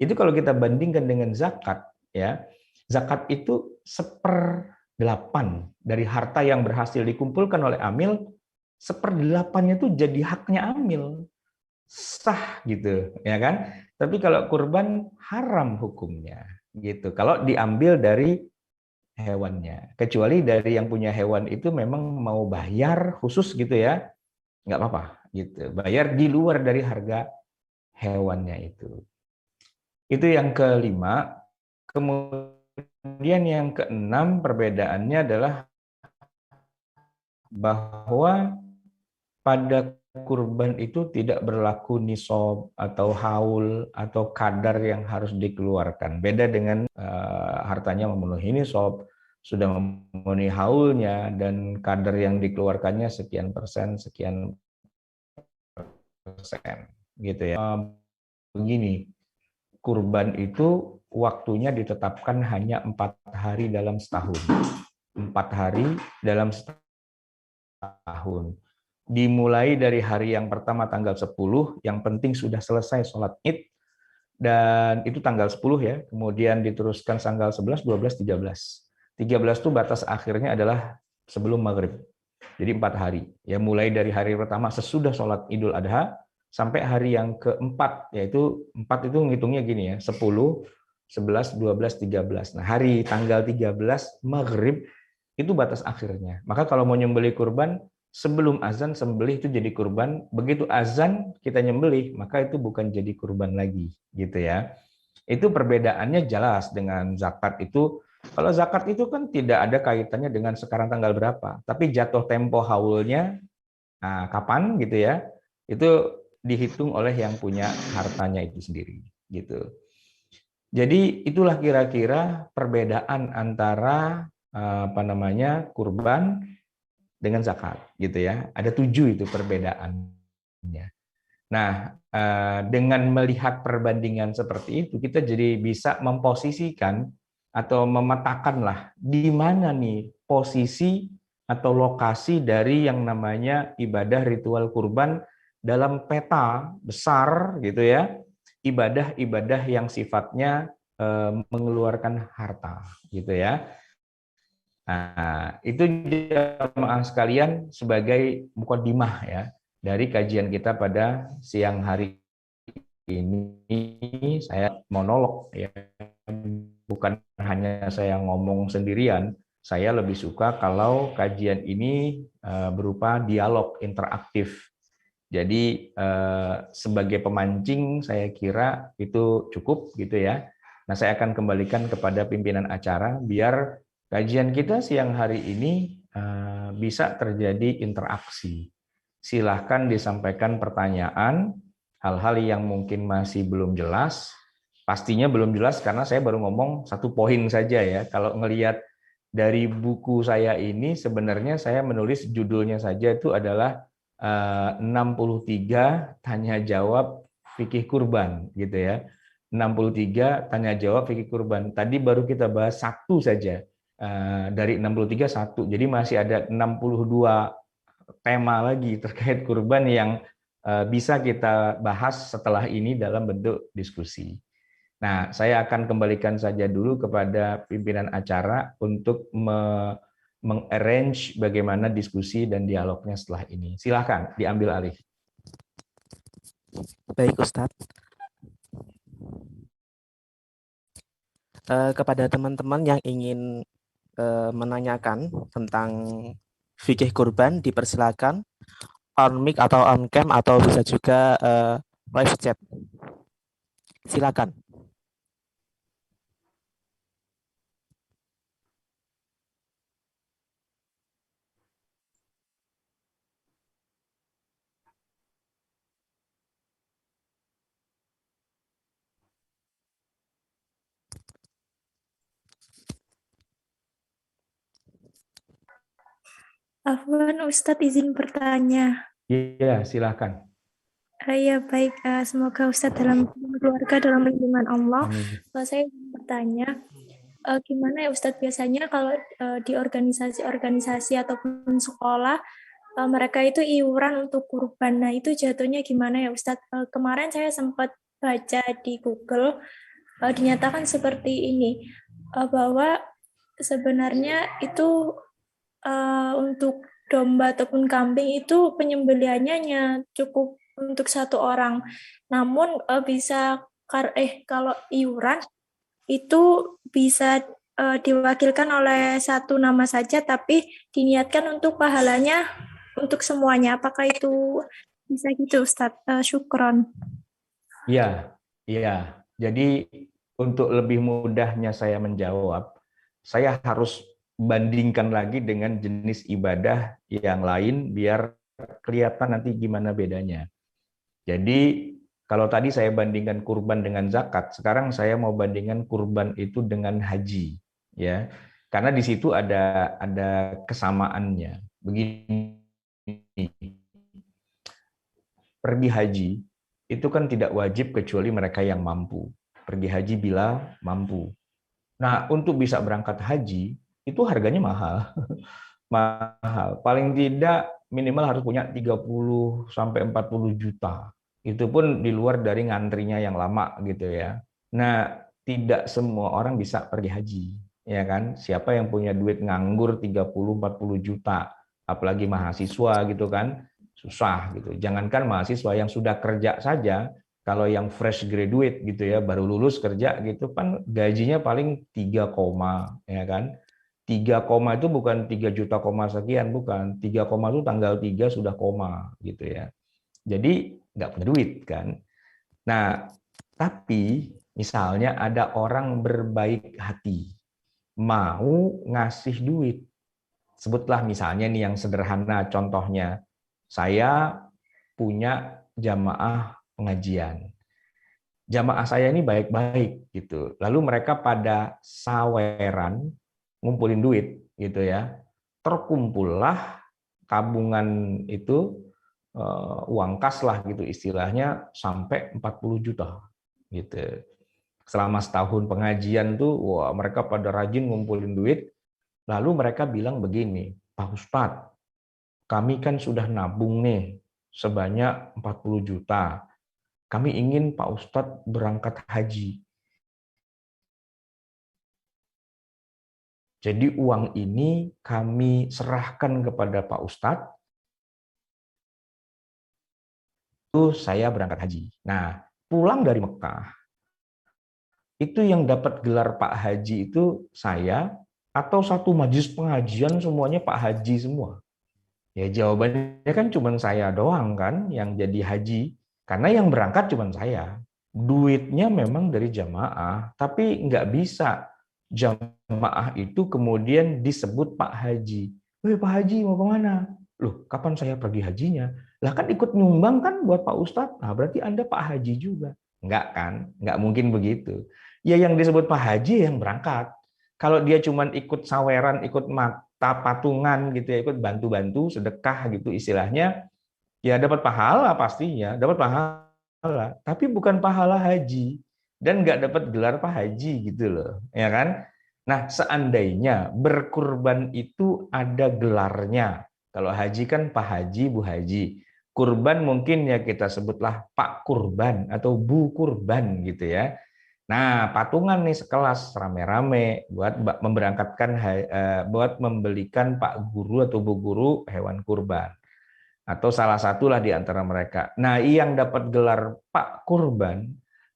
Itu kalau kita bandingkan dengan zakat, ya, zakat itu 1/8 dari harta yang berhasil dikumpulkan oleh amil, 1/8-nya itu jadi haknya amil, sah gitu, ya kan? Tapi kalau kurban haram hukumnya, gitu. Kalau diambil dari hewannya. Kecuali dari yang punya hewan itu memang mau bayar khusus gitu ya, nggak apa-apa gitu. Bayar di luar dari harga hewannya itu. Itu yang kelima. Kemudian yang keenam perbedaannya adalah bahwa pada kurban itu tidak berlaku nisab atau haul atau kadar yang harus dikeluarkan. Beda dengan hartanya memenuhi nisab, sudah memenuhi haulnya, dan kadar yang dikeluarkannya sekian persen, gitu ya. Begini, kurban itu waktunya ditetapkan hanya 4 hari dalam setahun. 4 hari dalam setahun. Dimulai dari hari yang pertama tanggal 10, yang penting sudah selesai sholat id, dan itu tanggal 10 ya, kemudian diteruskan tanggal 11, 12, 13. 13 itu batas akhirnya adalah sebelum maghrib. Jadi 4 hari. Ya, mulai dari hari pertama sesudah sholat Idul Adha sampai hari yang keempat, yaitu 4 itu ngitungnya gini ya, 10, 11, 12, 13. Nah, hari tanggal 13 maghrib itu batas akhirnya. Maka kalau mau nyembelih kurban, sebelum azan sembelih itu jadi kurban, begitu azan kita nyembelih, maka itu bukan jadi kurban lagi, gitu ya. Itu perbedaannya jelas dengan zakat itu. Kalau zakat itu kan tidak ada kaitannya dengan sekarang tanggal berapa, tapi jatuh tempo haulnya, nah, kapan gitu ya, itu dihitung oleh yang punya hartanya itu sendiri, gitu. Jadi itulah kira-kira perbedaan antara kurban dengan zakat, gitu ya. Ada 7 itu perbedaannya. Nah, dengan melihat perbandingan seperti itu, kita jadi bisa memposisikan atau memetakanlah di mana nih posisi atau lokasi dari yang namanya ibadah ritual kurban dalam peta besar, gitu ya. Ibadah-ibadah yang sifatnya mengeluarkan harta, gitu ya. Nah, itu jemaah sekalian sebagai mukadimah ya dari kajian kita pada siang hari ini. Saya monolog ya, bukan hanya saya ngomong sendirian. Saya lebih suka kalau kajian ini berupa dialog interaktif. Jadi sebagai pemancing saya kira itu cukup gitu ya. Nah, saya akan kembalikan kepada pimpinan acara biar kajian kita siang hari ini bisa terjadi interaksi. Silahkan disampaikan pertanyaan, hal-hal yang mungkin masih belum jelas. Pastinya belum jelas karena saya baru ngomong 1 poin saja ya. Kalau ngelihat dari buku saya ini, sebenarnya saya menulis judulnya saja itu adalah 63 tanya jawab fikih kurban gitu ya. 63 tanya jawab fikih kurban. Tadi baru kita bahas 1 saja. Dari 63 1. Jadi masih ada 62 tema lagi terkait kurban yang bisa kita bahas setelah ini dalam bentuk diskusi. Nah, saya akan kembalikan saja dulu kepada pimpinan acara untuk mengarrange bagaimana diskusi dan dialognya setelah ini. Silakan diambil alih. Baik, Ustadz. Kepada teman-teman yang ingin menanyakan tentang fikih kurban, dipersilakan on mic atau on cam atau bisa juga live chat. Silakan. Afwan, Ustadz izin bertanya. Iya, silakan. Ya baik, semoga Ustadz dalam keluarga dalam lindungan Allah. Amin. Saya ingin bertanya, gimana ya Ustadz biasanya kalau di organisasi-organisasi ataupun sekolah, mereka itu iuran untuk kurban. Nah itu jatuhnya gimana ya Ustadz? Kemarin saya sempat baca di Google, dinyatakan seperti ini, bahwa sebenarnya itu untuk domba ataupun kambing itu penyembelihannya hanya cukup untuk satu orang. Namun kalau iuran itu bisa diwakilkan oleh satu nama saja, tapi diniatkan untuk pahalanya untuk semuanya. Apakah itu bisa gitu, Ustadz? Syukron. Iya, iya. Jadi untuk lebih mudahnya saya menjawab, saya harus bandingkan lagi dengan jenis ibadah yang lain biar kelihatan nanti gimana bedanya. Jadi kalau tadi saya bandingkan kurban dengan zakat, sekarang saya mau bandingkan kurban itu dengan haji, ya. Karena di situ ada kesamaannya. Begini, pergi haji itu kan tidak wajib kecuali mereka yang mampu. Pergi haji bila mampu. Nah, untuk bisa berangkat haji itu harganya mahal. Mahal. Paling tidak minimal harus punya 30 sampai 40 juta. Itu pun di luar dari ngantrinya yang lama gitu ya. Nah, tidak semua orang bisa pergi haji, ya kan? Siapa yang punya duit nganggur 30-40 juta, apalagi mahasiswa gitu kan, susah gitu. Jangankan mahasiswa yang sudah kerja saja, kalau yang fresh graduate gitu ya, baru lulus kerja gitu kan gajinya paling 3, ya kan? 3, itu bukan 3 juta koma sekian, bukan. 3, itu tanggal 3 sudah koma gitu ya. Jadi nggak punya duit kan. Nah, tapi misalnya ada orang berbaik hati, mau ngasih duit. Sebutlah misalnya nih yang sederhana contohnya, saya punya jamaah pengajian. Jamaah saya ini baik-baik gitu. Lalu mereka pada saweran ngumpulin duit gitu ya. Terkumpullah tabungan itu uang kas lah gitu istilahnya sampai 40 juta gitu. Selama setahun pengajian tuh wah mereka pada rajin ngumpulin duit. Lalu mereka bilang begini, Pak Ustadz, kami kan sudah nabung nih sebanyak 40 juta. Kami ingin Pak Ustadz berangkat haji. Jadi uang ini kami serahkan kepada Pak Ustadz, itu saya berangkat haji. Nah, pulang dari Mekah, itu yang dapat gelar Pak Haji itu saya, atau satu majelis pengajian semuanya Pak Haji semua. Ya jawabannya kan cuma saya doang kan yang jadi haji, karena yang berangkat cuma saya. Duitnya memang dari jamaah, tapi nggak bisa jamaah itu kemudian disebut Pak Haji. Weh Pak Haji mau kemana? Loh kapan saya pergi hajinya? Lah kan ikut nyumbang kan buat Pak Ustadz, nah berarti Anda Pak Haji juga. Enggak kan? Enggak mungkin begitu. Ya yang disebut Pak Haji yang berangkat. Kalau dia cuma ikut saweran, ikut mata patungan gitu ya, ikut bantu-bantu, sedekah gitu istilahnya, ya dapat pahala pastinya, dapat pahala, tapi bukan pahala haji dan nggak dapat gelar Pak Haji gitu loh, ya kan? Nah, seandainya berkurban itu ada gelarnya, kalau haji kan Pak Haji, Bu Haji, kurban mungkin ya kita sebutlah Pak Kurban atau Bu Kurban gitu ya. Nah, patungan nih sekelas rame-rame buat memberangkatkan, buat membelikan Pak Guru atau Bu Guru hewan kurban. Atau salah satulah di antara mereka. Nah, yang dapat gelar Pak Kurban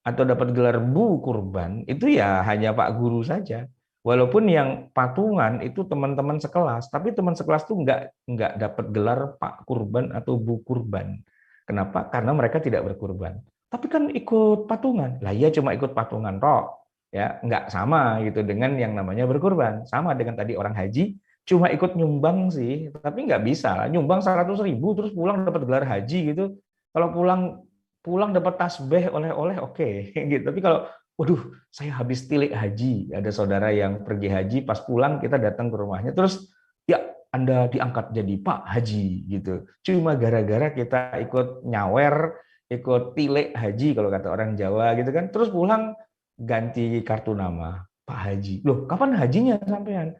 atau dapat gelar Bu Kurban itu ya hanya Pak Guru saja. Walaupun yang patungan itu teman-teman sekelas, tapi teman sekelas tuh nggak dapat gelar Pak Kurban atau Bu Kurban. Kenapa? Karena mereka tidak berkurban. Tapi kan ikut patungan. Lah iya cuma ikut patungan toh. Ya, nggak sama gitu dengan yang namanya berkurban. Sama dengan tadi orang haji, cuma ikut nyumbang sih, tapi nggak bisa. Nyumbang 100.000 terus pulang dapat gelar haji gitu. Kalau pulang pulang dapat tasbih oleh-oleh oke gitu. Tapi kalau waduh, saya habis tilik haji, ada saudara yang pergi haji, pas pulang kita datang ke rumahnya, terus ya Anda diangkat jadi Pak Haji gitu. Cuma gara-gara kita ikut nyawer, ikut tilik haji kalau kata orang Jawa gitu kan, terus pulang ganti kartu nama Pak Haji. Loh, kapan hajinya sampean?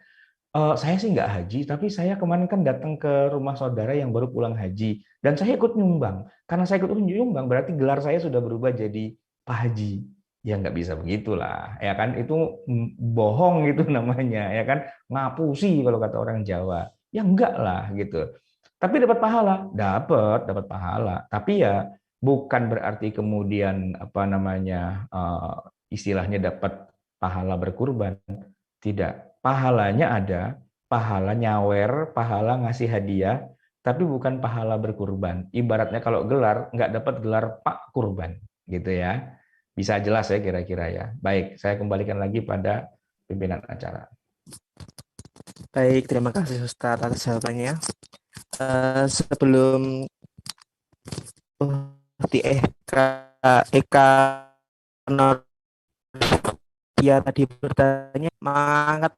Saya sih nggak haji, tapi saya kemarin kan datang ke rumah saudara yang baru pulang haji, dan saya ikut nyumbang. Karena saya ikut nyumbang, berarti gelar saya sudah berubah jadi Pak Haji. Ya nggak bisa begitulah, ya kan? Itu bohong gitu namanya, ya kan? Ngapusi kalau kata orang Jawa. Ya enggak lah gitu. Tapi dapat pahala, dapat pahala. Tapi ya bukan berarti kemudian apa namanya istilahnya dapat pahala berkurban. Tidak, pahalanya ada, pahala nyawer, pahala ngasih hadiah, tapi bukan pahala berkurban. Ibaratnya kalau gelar, nggak dapat gelar Pak Kurban, gitu ya. Bisa jelas ya kira-kira ya. Baik, saya kembalikan lagi pada pimpinan acara. Baik, terima kasih Ustadz atas jawabannya. Sebelum di Eka dia tadi bertanya mengangkat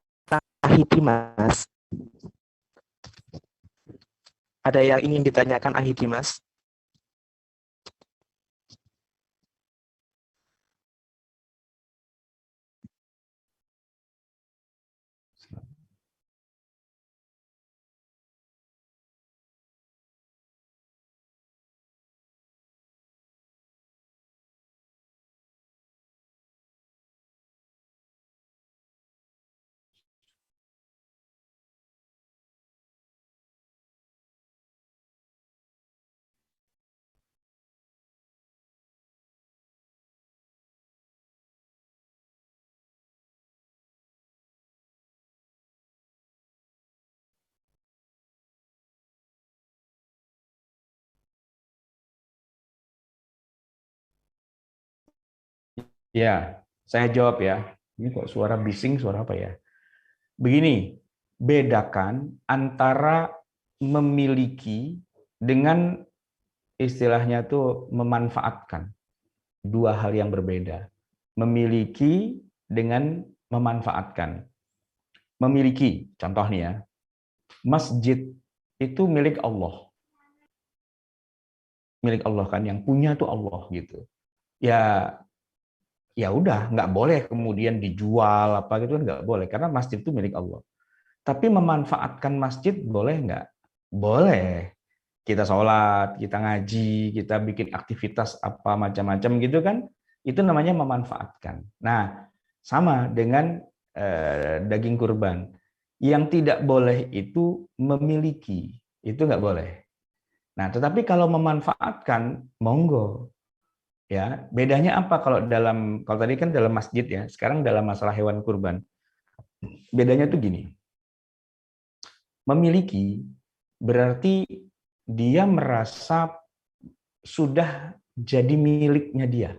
Ahidi Mas. Ada yang ingin ditanyakan Ahidi Mas? Ya, saya jawab ya. Ini kok suara bising, suara apa ya? Begini, bedakan antara memiliki dengan istilahnya tuh memanfaatkan. Dua hal yang berbeda. Memiliki dengan memanfaatkan. Memiliki, contoh nih ya, masjid itu milik Allah. Milik Allah kan, yang punya tuh Allah gitu. Ya udah, nggak boleh kemudian dijual apa gitu kan, nggak boleh, karena masjid itu milik Allah. Tapi memanfaatkan masjid boleh nggak? Boleh. Kita sholat, kita ngaji, kita bikin aktivitas apa macam-macam gitu kan, itu namanya memanfaatkan. Nah, sama dengan daging kurban. Yang tidak boleh itu memiliki, itu nggak boleh. Nah, tetapi kalau memanfaatkan, monggo. Ya, bedanya apa kalau tadi kan dalam masjid ya, sekarang dalam masalah hewan kurban. Bedanya tuh gini. Memiliki berarti dia merasa sudah jadi miliknya dia.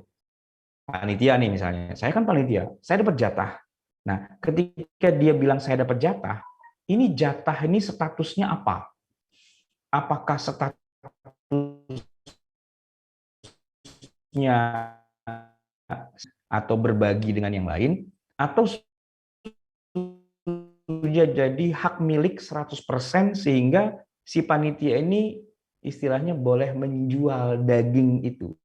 Panitia nih misalnya, saya kan panitia, saya dapat jatah. Nah, ketika dia bilang saya dapat jatah, ini jatah ini statusnya apa? Apakah statusnya atau berbagi dengan yang lain, atau sudah jadi hak milik 100% sehingga si panitia ini istilahnya boleh menjual daging itu.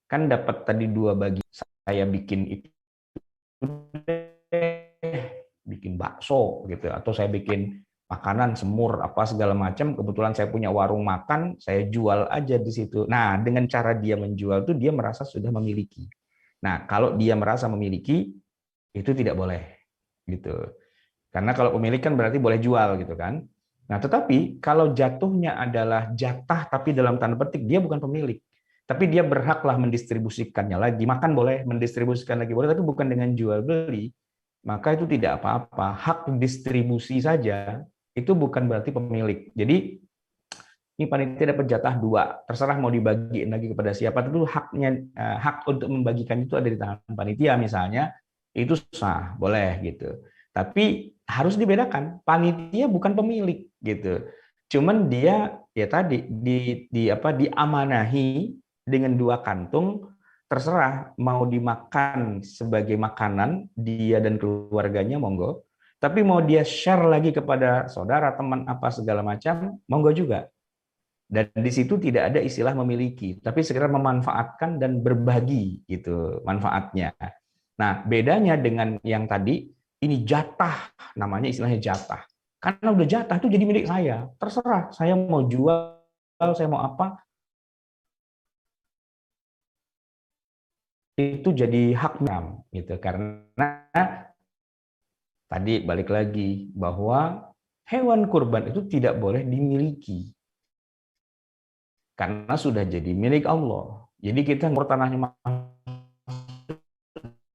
Kan dapat tadi 2 bagi, saya bikin itu, bikin bakso gitu, atau saya bikin makanan semur apa segala macam, kebetulan saya punya warung makan, saya jual aja di situ. Nah, dengan cara dia menjual itu dia merasa sudah memiliki. Nah, kalau dia merasa memiliki itu tidak boleh gitu. Karena kalau pemilik kan berarti boleh jual gitu kan. Nah, tetapi kalau jatuhnya adalah jatah tapi dalam tanda petik dia bukan pemilik. Tapi dia berhaklah mendistribusikannya lagi. Makan boleh, mendistribusikan lagi boleh, tapi bukan dengan jual beli. Maka itu tidak apa-apa. Hak distribusi saja itu bukan berarti pemilik. Jadi ini panitia dapat jatah 2, terserah mau dibagiin lagi kepada siapa, itu haknya, hak untuk membagikan itu ada di tangan panitia misalnya, itu sah, boleh gitu. Tapi harus dibedakan, panitia bukan pemilik gitu. Cuman dia ya tadi diamanahi dengan 2 kantung, terserah mau dimakan sebagai makanan dia dan keluarganya monggo, tapi mau dia share lagi kepada saudara, teman apa segala macam, monggo juga. Dan di situ tidak ada istilah memiliki, tapi sekedar memanfaatkan dan berbagi gitu manfaatnya. Nah, bedanya dengan yang tadi, ini jatah, namanya istilahnya jatah. Karena udah jatah itu jadi milik saya, terserah saya mau jual, saya mau apa, itu jadi haknya gitu. Karena tadi balik lagi bahwa hewan kurban itu tidak boleh dimiliki karena sudah jadi milik Allah. Jadi kita ngurus tanahnya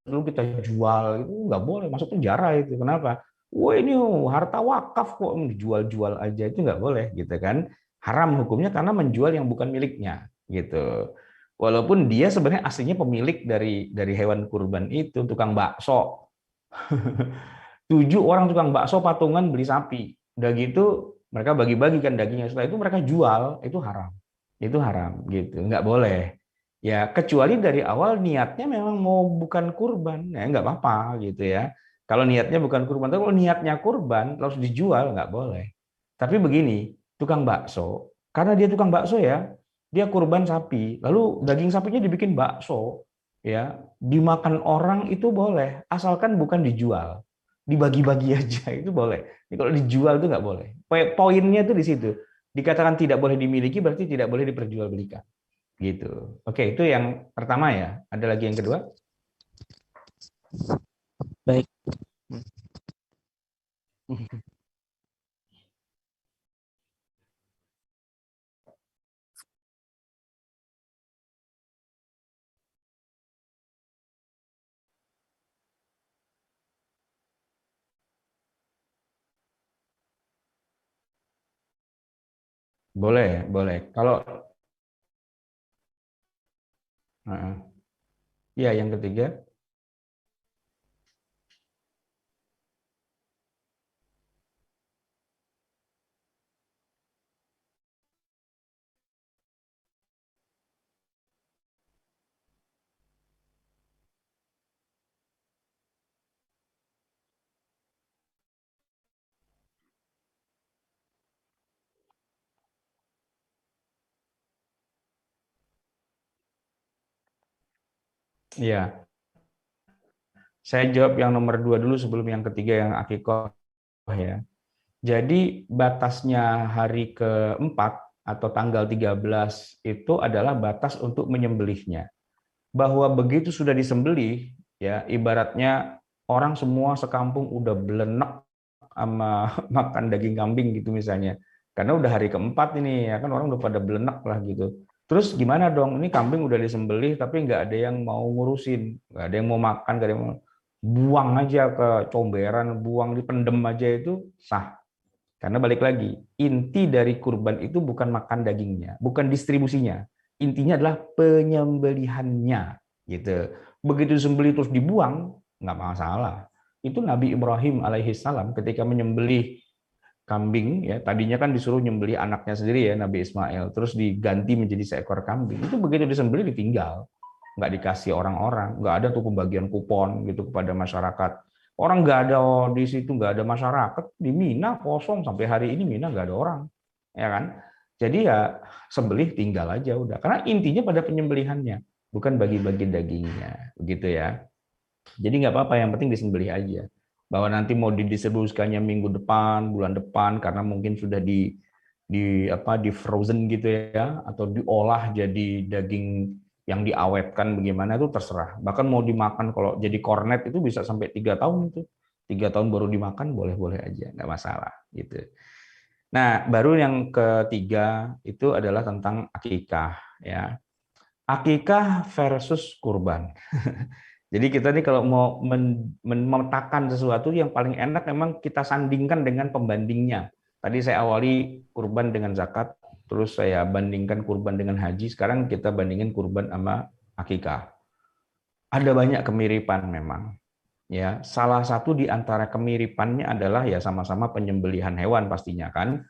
lalu kita jual, itu nggak boleh, masuk penjara itu. Kenapa? Wah, ini harta wakaf kok dijual-jual aja, itu nggak boleh gitu kan. Haram hukumnya karena menjual yang bukan miliknya gitu. Walaupun dia sebenarnya aslinya pemilik dari hewan kurban itu, tukang bakso. 7 orang tukang bakso patungan beli sapi. Udah gitu mereka bagi-bagi kan dagingnya, setelah itu mereka jual, itu haram. Itu haram gitu, nggak boleh. Ya kecuali dari awal niatnya memang mau bukan kurban, ya nggak apa-apa gitu ya. Kalau niatnya bukan kurban, tapi kalau niatnya kurban terus dijual nggak boleh. Tapi begini, tukang bakso, karena dia tukang bakso ya, dia kurban sapi, lalu daging sapinya dibikin bakso, ya dimakan orang itu boleh, asalkan bukan dijual, dibagi-bagi aja itu boleh. Ini kalau dijual itu nggak boleh. Poinnya tuh di situ. Dikatakan tidak boleh dimiliki berarti tidak boleh diperjualbelikan. Gitu. Oke, itu yang pertama ya. Ada lagi yang kedua? Baik. Boleh, boleh. Kalau ya yang ketiga. Ya, saya jawab yang nomor 2 dulu sebelum yang ketiga yang akikoh ya. Jadi batasnya hari keempat atau tanggal 13 itu adalah batas untuk menyembelihnya. Bahwa begitu sudah disembelih, ya ibaratnya orang semua sekampung udah belenek sama makan daging kambing gitu misalnya. Karena udah hari keempat ini ya kan orang udah pada belenek lah gitu. Terus gimana dong? Ini kambing udah disembelih tapi nggak ada yang mau ngurusin, nggak ada yang mau makan, nggak ada yang mau buang aja ke comberan, buang dipendem aja itu sah. Karena balik lagi, inti dari kurban itu bukan makan dagingnya, bukan distribusinya. Intinya adalah penyembelihannya, gitu. Begitu disembelih terus dibuang, nggak masalah. Itu Nabi Ibrahim alaihissalam ketika menyembelih kambing, ya tadinya kan disuruh nyembelih anaknya sendiri ya Nabi Ismail, terus diganti menjadi seekor kambing. Itu begitu disembelih ditinggal, nggak dikasih orang-orang, nggak ada tuh pembagian kupon gitu kepada masyarakat. Orang nggak ada di situ, nggak ada masyarakat di Mina kosong sampai hari ini Mina nggak ada orang, ya kan? Jadi ya sembelih tinggal aja udah, karena intinya pada penyembelihannya, bukan bagi-bagi dagingnya, begitu ya. Jadi nggak apa-apa, yang penting disembelih aja. Bahwa nanti mau didistribusikannya minggu depan, bulan depan, karena mungkin sudah di frozen gitu ya, atau diolah jadi daging yang diawetkan bagaimana itu terserah. Bahkan mau dimakan kalau jadi kornet itu bisa sampai 3 tahun itu. 3 tahun baru dimakan boleh-boleh aja, nggak masalah gitu. Nah, baru yang ketiga itu adalah tentang akikah ya. akikah versus kurban. Jadi kita nih kalau mau memetakan sesuatu yang paling enak memang kita sandingkan dengan pembandingnya. Tadi saya awali kurban dengan zakat, terus saya bandingkan kurban dengan haji, sekarang kita bandingin kurban sama akikah. Ada banyak kemiripan memang. Ya, salah satu di antara kemiripannya adalah ya sama-sama penyembelihan hewan pastinya kan,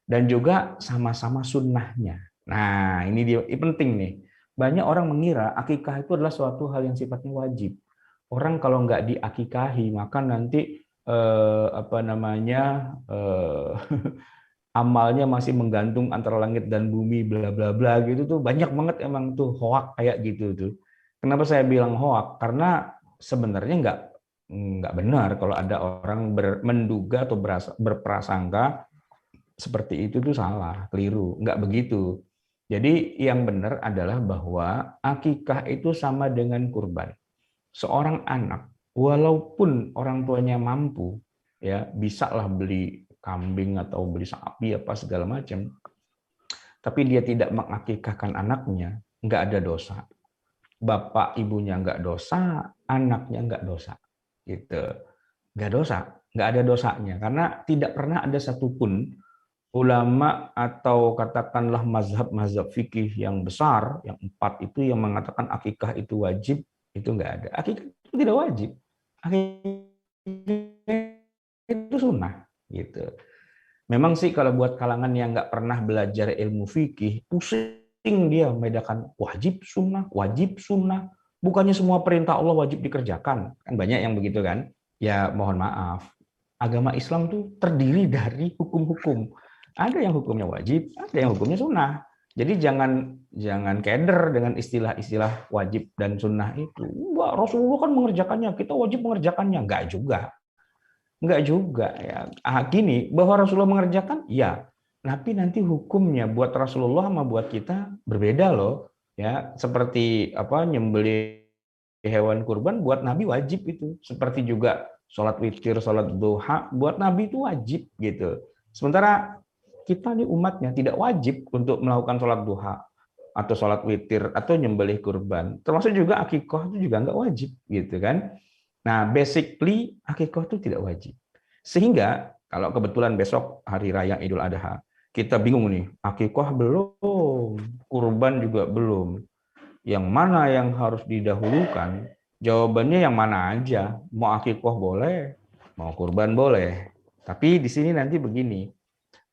dan juga sama-sama sunnahnya. Nah, ini dia ini penting nih. Banyak orang mengira akikah itu adalah suatu hal yang sifatnya wajib. Orang kalau nggak diakikahi maka nanti amalnya masih menggantung antara langit dan bumi bla bla bla gitu tuh banyak banget emang tuh hoak kayak gitu tuh. Kenapa saya bilang hoak? Karena sebenarnya nggak benar kalau ada orang menduga atau berprasangka seperti itu tuh salah, keliru, nggak begitu. Jadi yang benar adalah bahwa akikah itu sama dengan kurban. Seorang anak, walaupun orang tuanya mampu, ya bisa lah beli kambing atau beli sapi apa segala macam, tapi dia tidak mengakikahkan anaknya, nggak ada dosa. Bapak ibunya nggak dosa, anaknya nggak dosa, gitu. Nggak dosa, nggak ada dosanya, karena tidak pernah ada satupun ulama atau katakanlah mazhab fikih yang besar, yang 4 itu yang mengatakan akikah itu wajib, itu nggak ada. Akikah itu tidak wajib. Akikah itu sunnah, gitu. Memang sih kalau buat kalangan yang nggak pernah belajar ilmu fikih, pusing dia membedakan wajib sunnah, bukannya semua perintah Allah wajib dikerjakan, kan banyak yang begitu kan? Ya mohon maaf, agama Islam tuh terdiri dari hukum-hukum. Ada yang hukumnya wajib, ada yang hukumnya sunnah. Jadi jangan keder dengan istilah-istilah wajib dan sunnah itu. Wah, Rasulullah kan mengerjakannya, kita wajib mengerjakannya. Enggak juga ya. Gini, bahwa Rasulullah mengerjakan, ya. Tapi nanti hukumnya buat Rasulullah sama buat kita berbeda loh. Ya, seperti nyembelih hewan kurban buat Nabi wajib itu. Seperti juga sholat witir, sholat duha buat Nabi itu wajib gitu. Sementara kita nih umatnya tidak wajib untuk melakukan sholat duha atau sholat witir atau nyembelih kurban. Termasuk juga akikah itu juga nggak wajib gitu kan. Nah, basically akikah itu tidak wajib. Sehingga kalau kebetulan besok hari raya Idul Adha, kita bingung nih, akikah belum, kurban juga belum. Yang mana yang harus didahulukan? Jawabannya yang mana aja. Mau akikah boleh, mau kurban boleh. Tapi di sini nanti begini,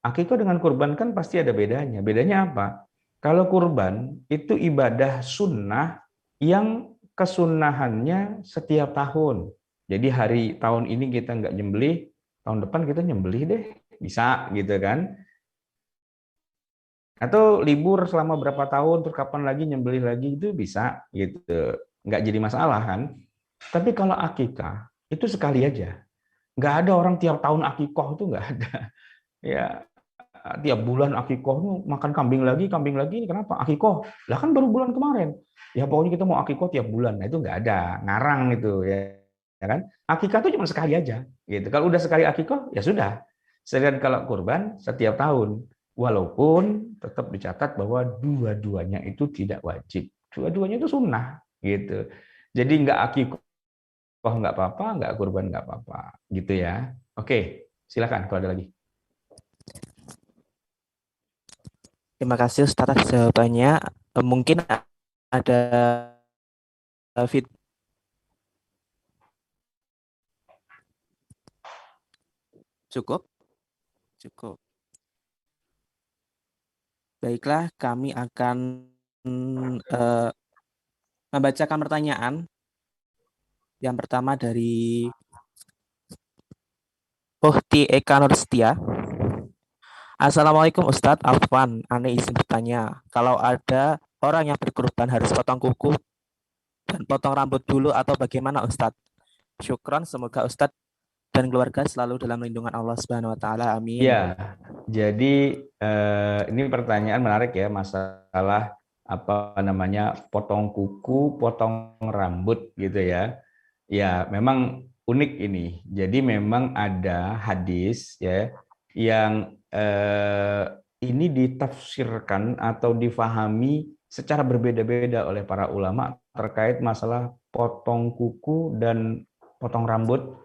akikah dengan kurban kan pasti ada bedanya. Bedanya apa? Kalau kurban itu ibadah sunnah yang kesunahannya setiap tahun. Jadi tahun ini kita nggak nyembelih, tahun depan kita nyembelih deh, bisa gitu kan? Atau libur selama berapa tahun, terus kapan lagi nyembelih lagi itu bisa gitu, nggak jadi masalah kan? Tapi kalau akikah itu sekali aja, nggak ada orang tiap tahun akikah itu nggak ada. Ya tiap bulan akikah makan kambing lagi ini kenapa akikah? Lah kan baru bulan kemarin. Ya pokoknya kita mau akikah tiap bulan, nah itu nggak ada, ngarang itu ya kan? Akikah itu cuma sekali aja gitu. Kalau udah sekali akikah ya sudah. Sedangkan kalau kurban setiap tahun. Walaupun tetap dicatat bahwa dua-duanya itu tidak wajib. Dua-duanya itu sunnah. Gitu. Jadi nggak akikah nggak apa-apa, nggak kurban nggak apa-apa. Gitu ya. Oke, silakan kalau ada lagi. Terima kasih Ustaz atas jawabannya. Mungkin ada Cukup? Cukup. Baiklah, kami akan membacakan pertanyaan. Yang pertama dari Uhti Eka Nurstia. Assalamualaikum Ustadz Afwan. Ane izin bertanya, kalau ada orang yang berkorban harus potong kuku dan potong rambut dulu atau bagaimana Ustadz? Syukron, semoga Ustadz dan keluarga selalu dalam lindungan Allah Subhanahu wa taala. Amin. Ya, jadi ini pertanyaan menarik ya, masalah potong kuku, potong rambut gitu ya. Ya, memang unik ini. Jadi memang ada hadis ya yang ini ditafsirkan atau difahami secara berbeda-beda oleh para ulama terkait masalah potong kuku dan potong rambut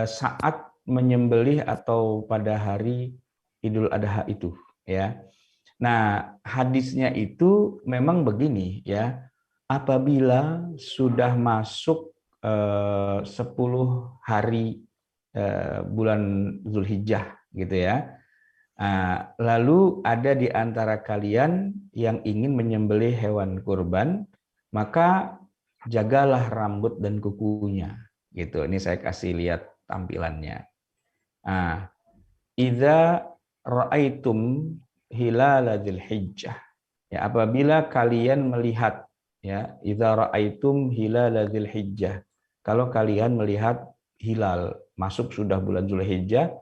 saat menyembelih atau pada hari Idul Adha itu, ya. Nah, hadisnya itu memang begini, ya. Apabila sudah masuk 10 hari bulan Zulhijjah gitu ya. Nah, lalu ada di antara kalian yang ingin menyembelih hewan kurban, maka jagalah rambut dan kukunya. Gitu. Ini saya kasih lihat tampilannya. Nah, idza ra'aitum hilal Dzulhijjah. Ya, apabila kalian melihat, ya, idza ra'aitum hilal Dzulhijjah. Kalau kalian melihat hilal, masuk sudah bulan Zulhijjah,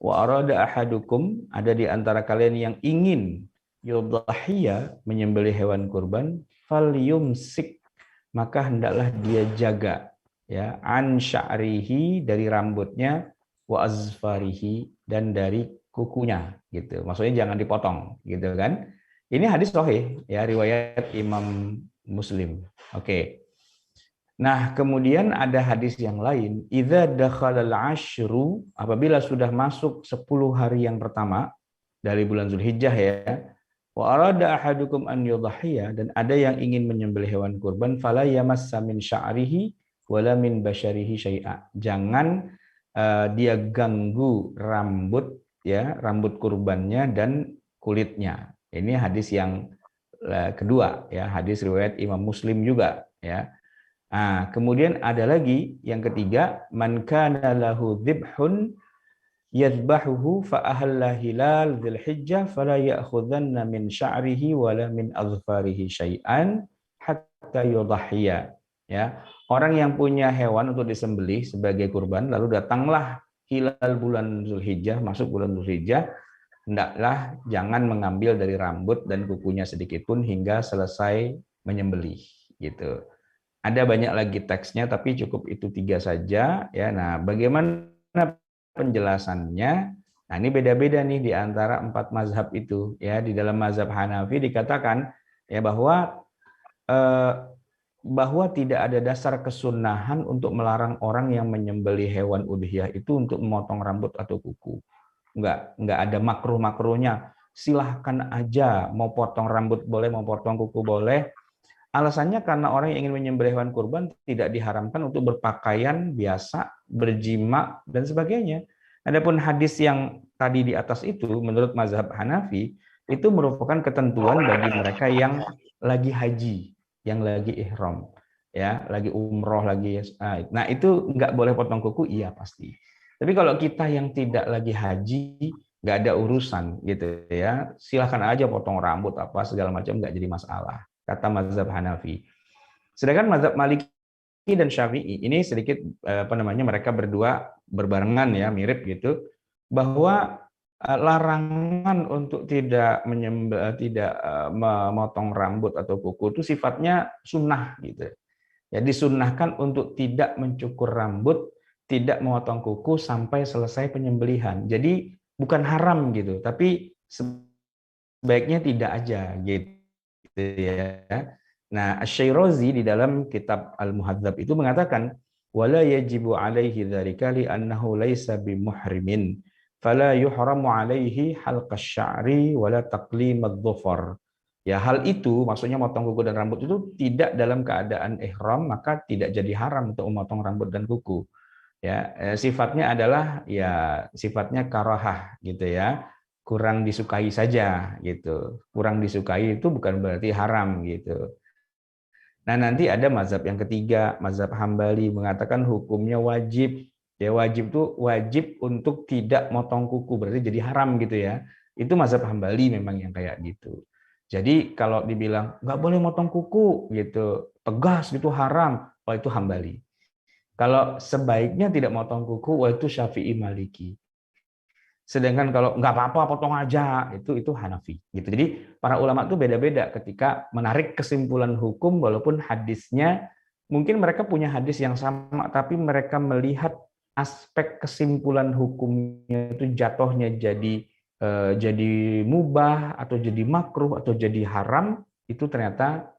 wa arada ahadukum, ada di antara kalian yang ingin yudhhiya, menyembelih hewan kurban, falyumsik, maka hendaklah dia jaga, ya, an sya'rihi, dari rambutnya, wa azfarihi, dan dari kukunya, gitu. Maksudnya jangan dipotong, gitu kan. Ini hadis sahih, ya, riwayat Imam Muslim. Oke. Nah, kemudian ada hadis yang lain, idza dakhalal ashru, apabila sudah masuk 10 hari yang pertama dari bulan Zulhijjah, ya, wa arada ahadukum an yudhhiya, dan ada yang ingin menyembelih hewan kurban, fala yamassa min sya'rihi wala min basyarihi syai'a. Jangan dia ganggu rambut, ya, rambut kurbannya dan kulitnya. Ini hadis yang kedua, ya, hadis riwayat Imam Muslim juga, ya. Nah, kemudian ada lagi yang ketiga, man kana lahu dzibhun yadhbahuhu fa ahalla hilal dzulhijjah fala ya'khudhanna min sya'rihi wala min azfarihi syai'an hatta yudhhiya. Ya, orang yang punya hewan untuk disembelih sebagai kurban, lalu datanglah hilal bulan Zulhijjah, masuk bulan Zulhijjah, hendaklah jangan mengambil dari rambut dan kukunya sedikit pun hingga selesai menyembelih, gitu. Ada banyak lagi teksnya, tapi cukup itu 3 saja, ya. Nah, bagaimana penjelasannya? Nah, ini beda-beda nih di antara 4 mazhab itu, ya. Di dalam mazhab Hanafi dikatakan, ya, bahwa tidak ada dasar kesunahan untuk melarang orang yang menyembelih hewan udhiyah itu untuk memotong rambut atau kuku. Enggak ada makruh-makruhnya. Silahkan aja, mau potong rambut boleh, mau potong kuku boleh. Alasannya karena orang yang ingin menyembelih hewan kurban tidak diharamkan untuk berpakaian biasa, berjima, dan sebagainya. Adapun hadis yang tadi di atas itu, menurut mazhab Hanafi, itu merupakan ketentuan bagi mereka yang lagi haji, yang lagi ihram, ya, lagi umroh, lagi. Nah, itu nggak boleh potong kuku, iya pasti. Tapi kalau kita yang tidak lagi haji, nggak ada urusan, gitu ya, silahkan aja potong rambut apa segala macam, nggak jadi masalah, kata mazhab Hanafi. Sedangkan mazhab Maliki dan Syafi'i ini sedikit mereka berdua berbarengan, ya, mirip gitu, bahwa larangan untuk tidak memotong rambut atau kuku itu sifatnya sunnah, gitu. Jadi sunnahkan untuk tidak mencukur rambut, tidak memotong kuku sampai selesai penyembelihan. Jadi bukan haram gitu, tapi sebaiknya tidak aja, gitu, ya. Nah, Asy-Syirazi di dalam kitab Al-Muhadzab itu mengatakan, wala yajibu alaihi dzalika li annahu laisa bimuhrimin fala yuhramu alaihi halqas sya'ri wala taqlimadz dhufar. Ya, hal itu maksudnya motong kuku dan rambut itu tidak dalam keadaan ihram, maka tidak jadi haram untuk memotong rambut dan kuku. Ya, sifatnya adalah, ya, sifatnya karahah, gitu ya. Kurang disukai saja, gitu. Kurang disukai itu bukan berarti haram, gitu. Nah, nanti ada mazhab yang ketiga, mazhab Hambali, mengatakan hukumnya wajib. Ya, wajib itu wajib untuk tidak motong kuku, berarti jadi haram, gitu ya. Itu mazhab Hambali memang yang kayak gitu. Jadi kalau dibilang nggak boleh motong kuku, gitu, tegas gitu, haram, oh itu Hambali. Kalau sebaiknya tidak motong kuku, wah itu Syafi'i, Maliki. Sedangkan kalau nggak apa-apa potong aja, itu Hanafi, gitu. Jadi para ulama itu beda-beda ketika menarik kesimpulan hukum, walaupun hadisnya mungkin mereka punya hadis yang sama, tapi mereka melihat aspek kesimpulan hukumnya itu jatuhnya jadi mubah atau jadi makruh atau jadi haram, itu ternyata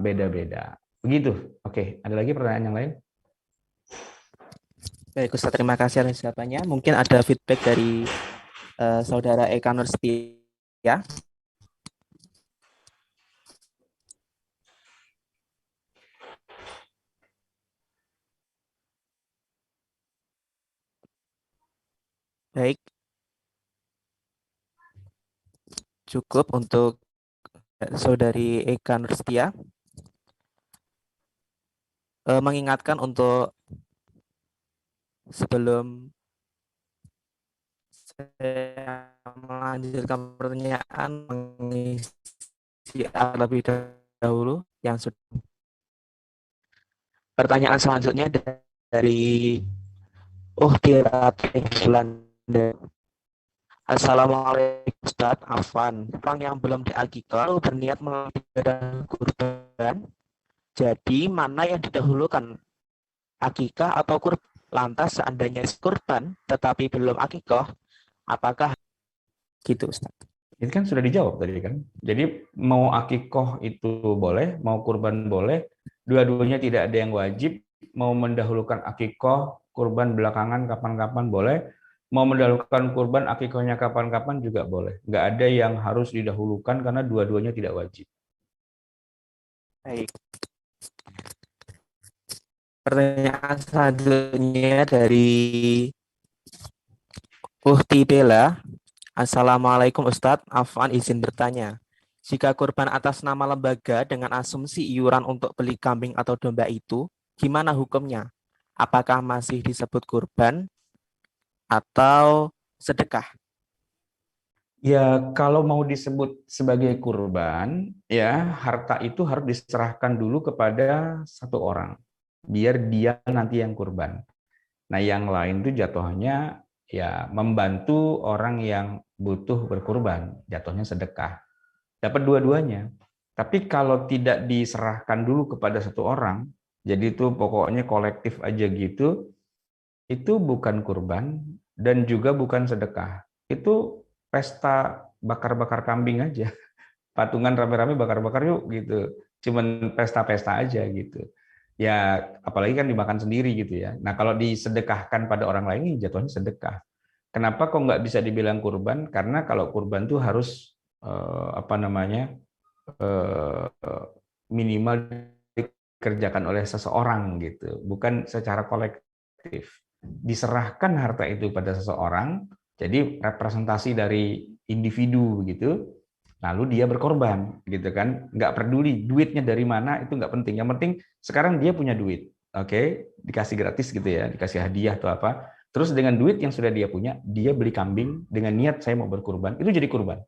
beda-beda. Begitu. Oke, ada lagi pertanyaan yang lain? Baik, Ustaz, terima kasih atas jawabannya. Mungkin ada feedback dari Saudara Eka Nurstia. Baik, cukup untuk Saudari Eka Nurstia. Mengingatkan untuk sebelum saya melanjutkan pertanyaan, mengisi terlebih dahulu yang sudah. Pertanyaan selanjutnya dari Tiratih Belanda. Assalamualaikum Ustaz Afwan. Orang yang belum diakikah lalu berniat melakukan kurban. Jadi mana yang didahulukan? Akikah atau kurban? Lantas seandainya kurban tetapi belum akikah, apakah gitu Ustaz? Ini kan sudah dijawab tadi kan. Jadi mau akikoh itu boleh, mau kurban boleh, dua-duanya tidak ada yang wajib. Mau mendahulukan akikoh, kurban belakangan kapan-kapan boleh. Mau mendahulukan kurban, akikohnya kapan-kapan juga boleh. Nggak ada yang harus didahulukan karena dua-duanya tidak wajib. Baik. Pertanyaan selanjutnya dari Uhti Bella. Assalamualaikum Ustadz, Afwan izin bertanya. Jika kurban atas nama lembaga dengan asumsi iuran untuk beli kambing atau domba itu, gimana hukumnya? Apakah masih disebut kurban atau sedekah? Ya, kalau mau disebut sebagai kurban, ya harta itu harus diserahkan dulu kepada satu orang, biar dia nanti yang kurban. Nah, yang lain itu jatuhnya ya membantu orang yang butuh berkurban, jatuhnya sedekah. Dapat dua-duanya. Tapi kalau tidak diserahkan dulu kepada satu orang, jadi itu pokoknya kolektif aja gitu, itu bukan kurban dan juga bukan sedekah. Itu pesta bakar-bakar kambing aja. Patungan rame-rame bakar-bakar yuk gitu. Cuman pesta-pesta aja gitu. Ya apalagi kan dimakan sendiri gitu ya. Nah kalau disedekahkan pada orang lain jatuhnya sedekah. Kenapa kok nggak bisa dibilang kurban? Karena kalau kurban tuh harus minimal dikerjakan oleh seseorang gitu, bukan secara kolektif. Diserahkan harta itu pada seseorang, jadi representasi dari individu gitu, lalu dia berkorban gitu kan, nggak peduli duitnya dari mana, itu nggak penting. Yang penting sekarang dia punya duit, oke, dikasih gratis gitu ya, dikasih hadiah atau apa, terus dengan duit yang sudah dia punya, dia beli kambing dengan niat saya mau berkurban, itu jadi kurban.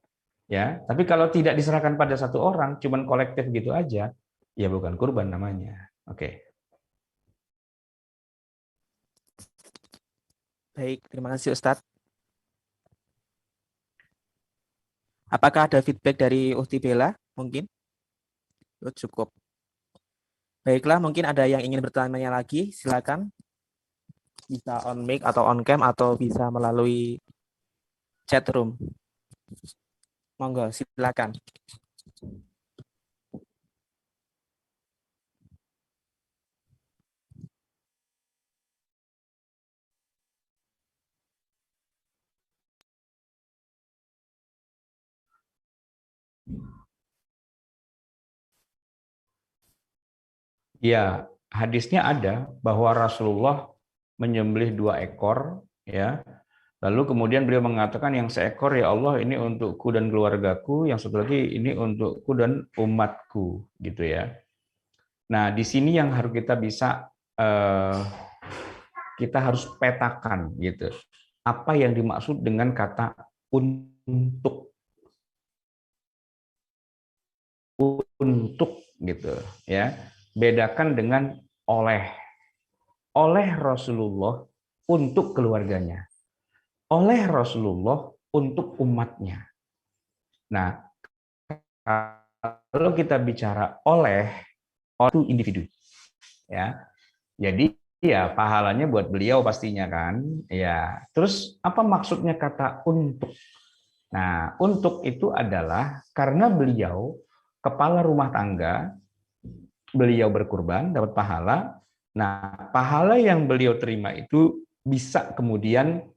Ya, tapi kalau tidak diserahkan pada satu orang, cuman kolektif gitu aja, ya bukan kurban namanya. Oke. Baik, terima kasih Ustadz. Apakah ada feedback dari Uhti Bella? Mungkin? Cukup. Baiklah, mungkin ada yang ingin bertanya lagi, silakan. Bisa on mic atau on cam atau bisa melalui chat room. Monggo, silakan. Ya, hadisnya ada bahwa Rasulullah menyembelih 2 ekor, ya. Lalu kemudian beliau mengatakan yang seekor ya Allah ini untukku dan keluargaku, yang satu lagi ini untukku dan umatku, gitu ya. Nah, di sini yang harus kita bisa kita harus petakan gitu. Apa yang dimaksud dengan kata untuk gitu ya. Bedakan dengan oleh Rasulullah untuk keluarganya, oleh Rasulullah untuk umatnya. Nah, kalau kita bicara oleh itu individu ya, jadi ya pahalanya buat beliau pastinya kan ya. Terus apa maksudnya kata untuk? Nah, untuk itu adalah karena beliau kepala rumah tangga, beliau berkurban, dapat pahala. Nah, pahala yang beliau terima itu bisa kemudian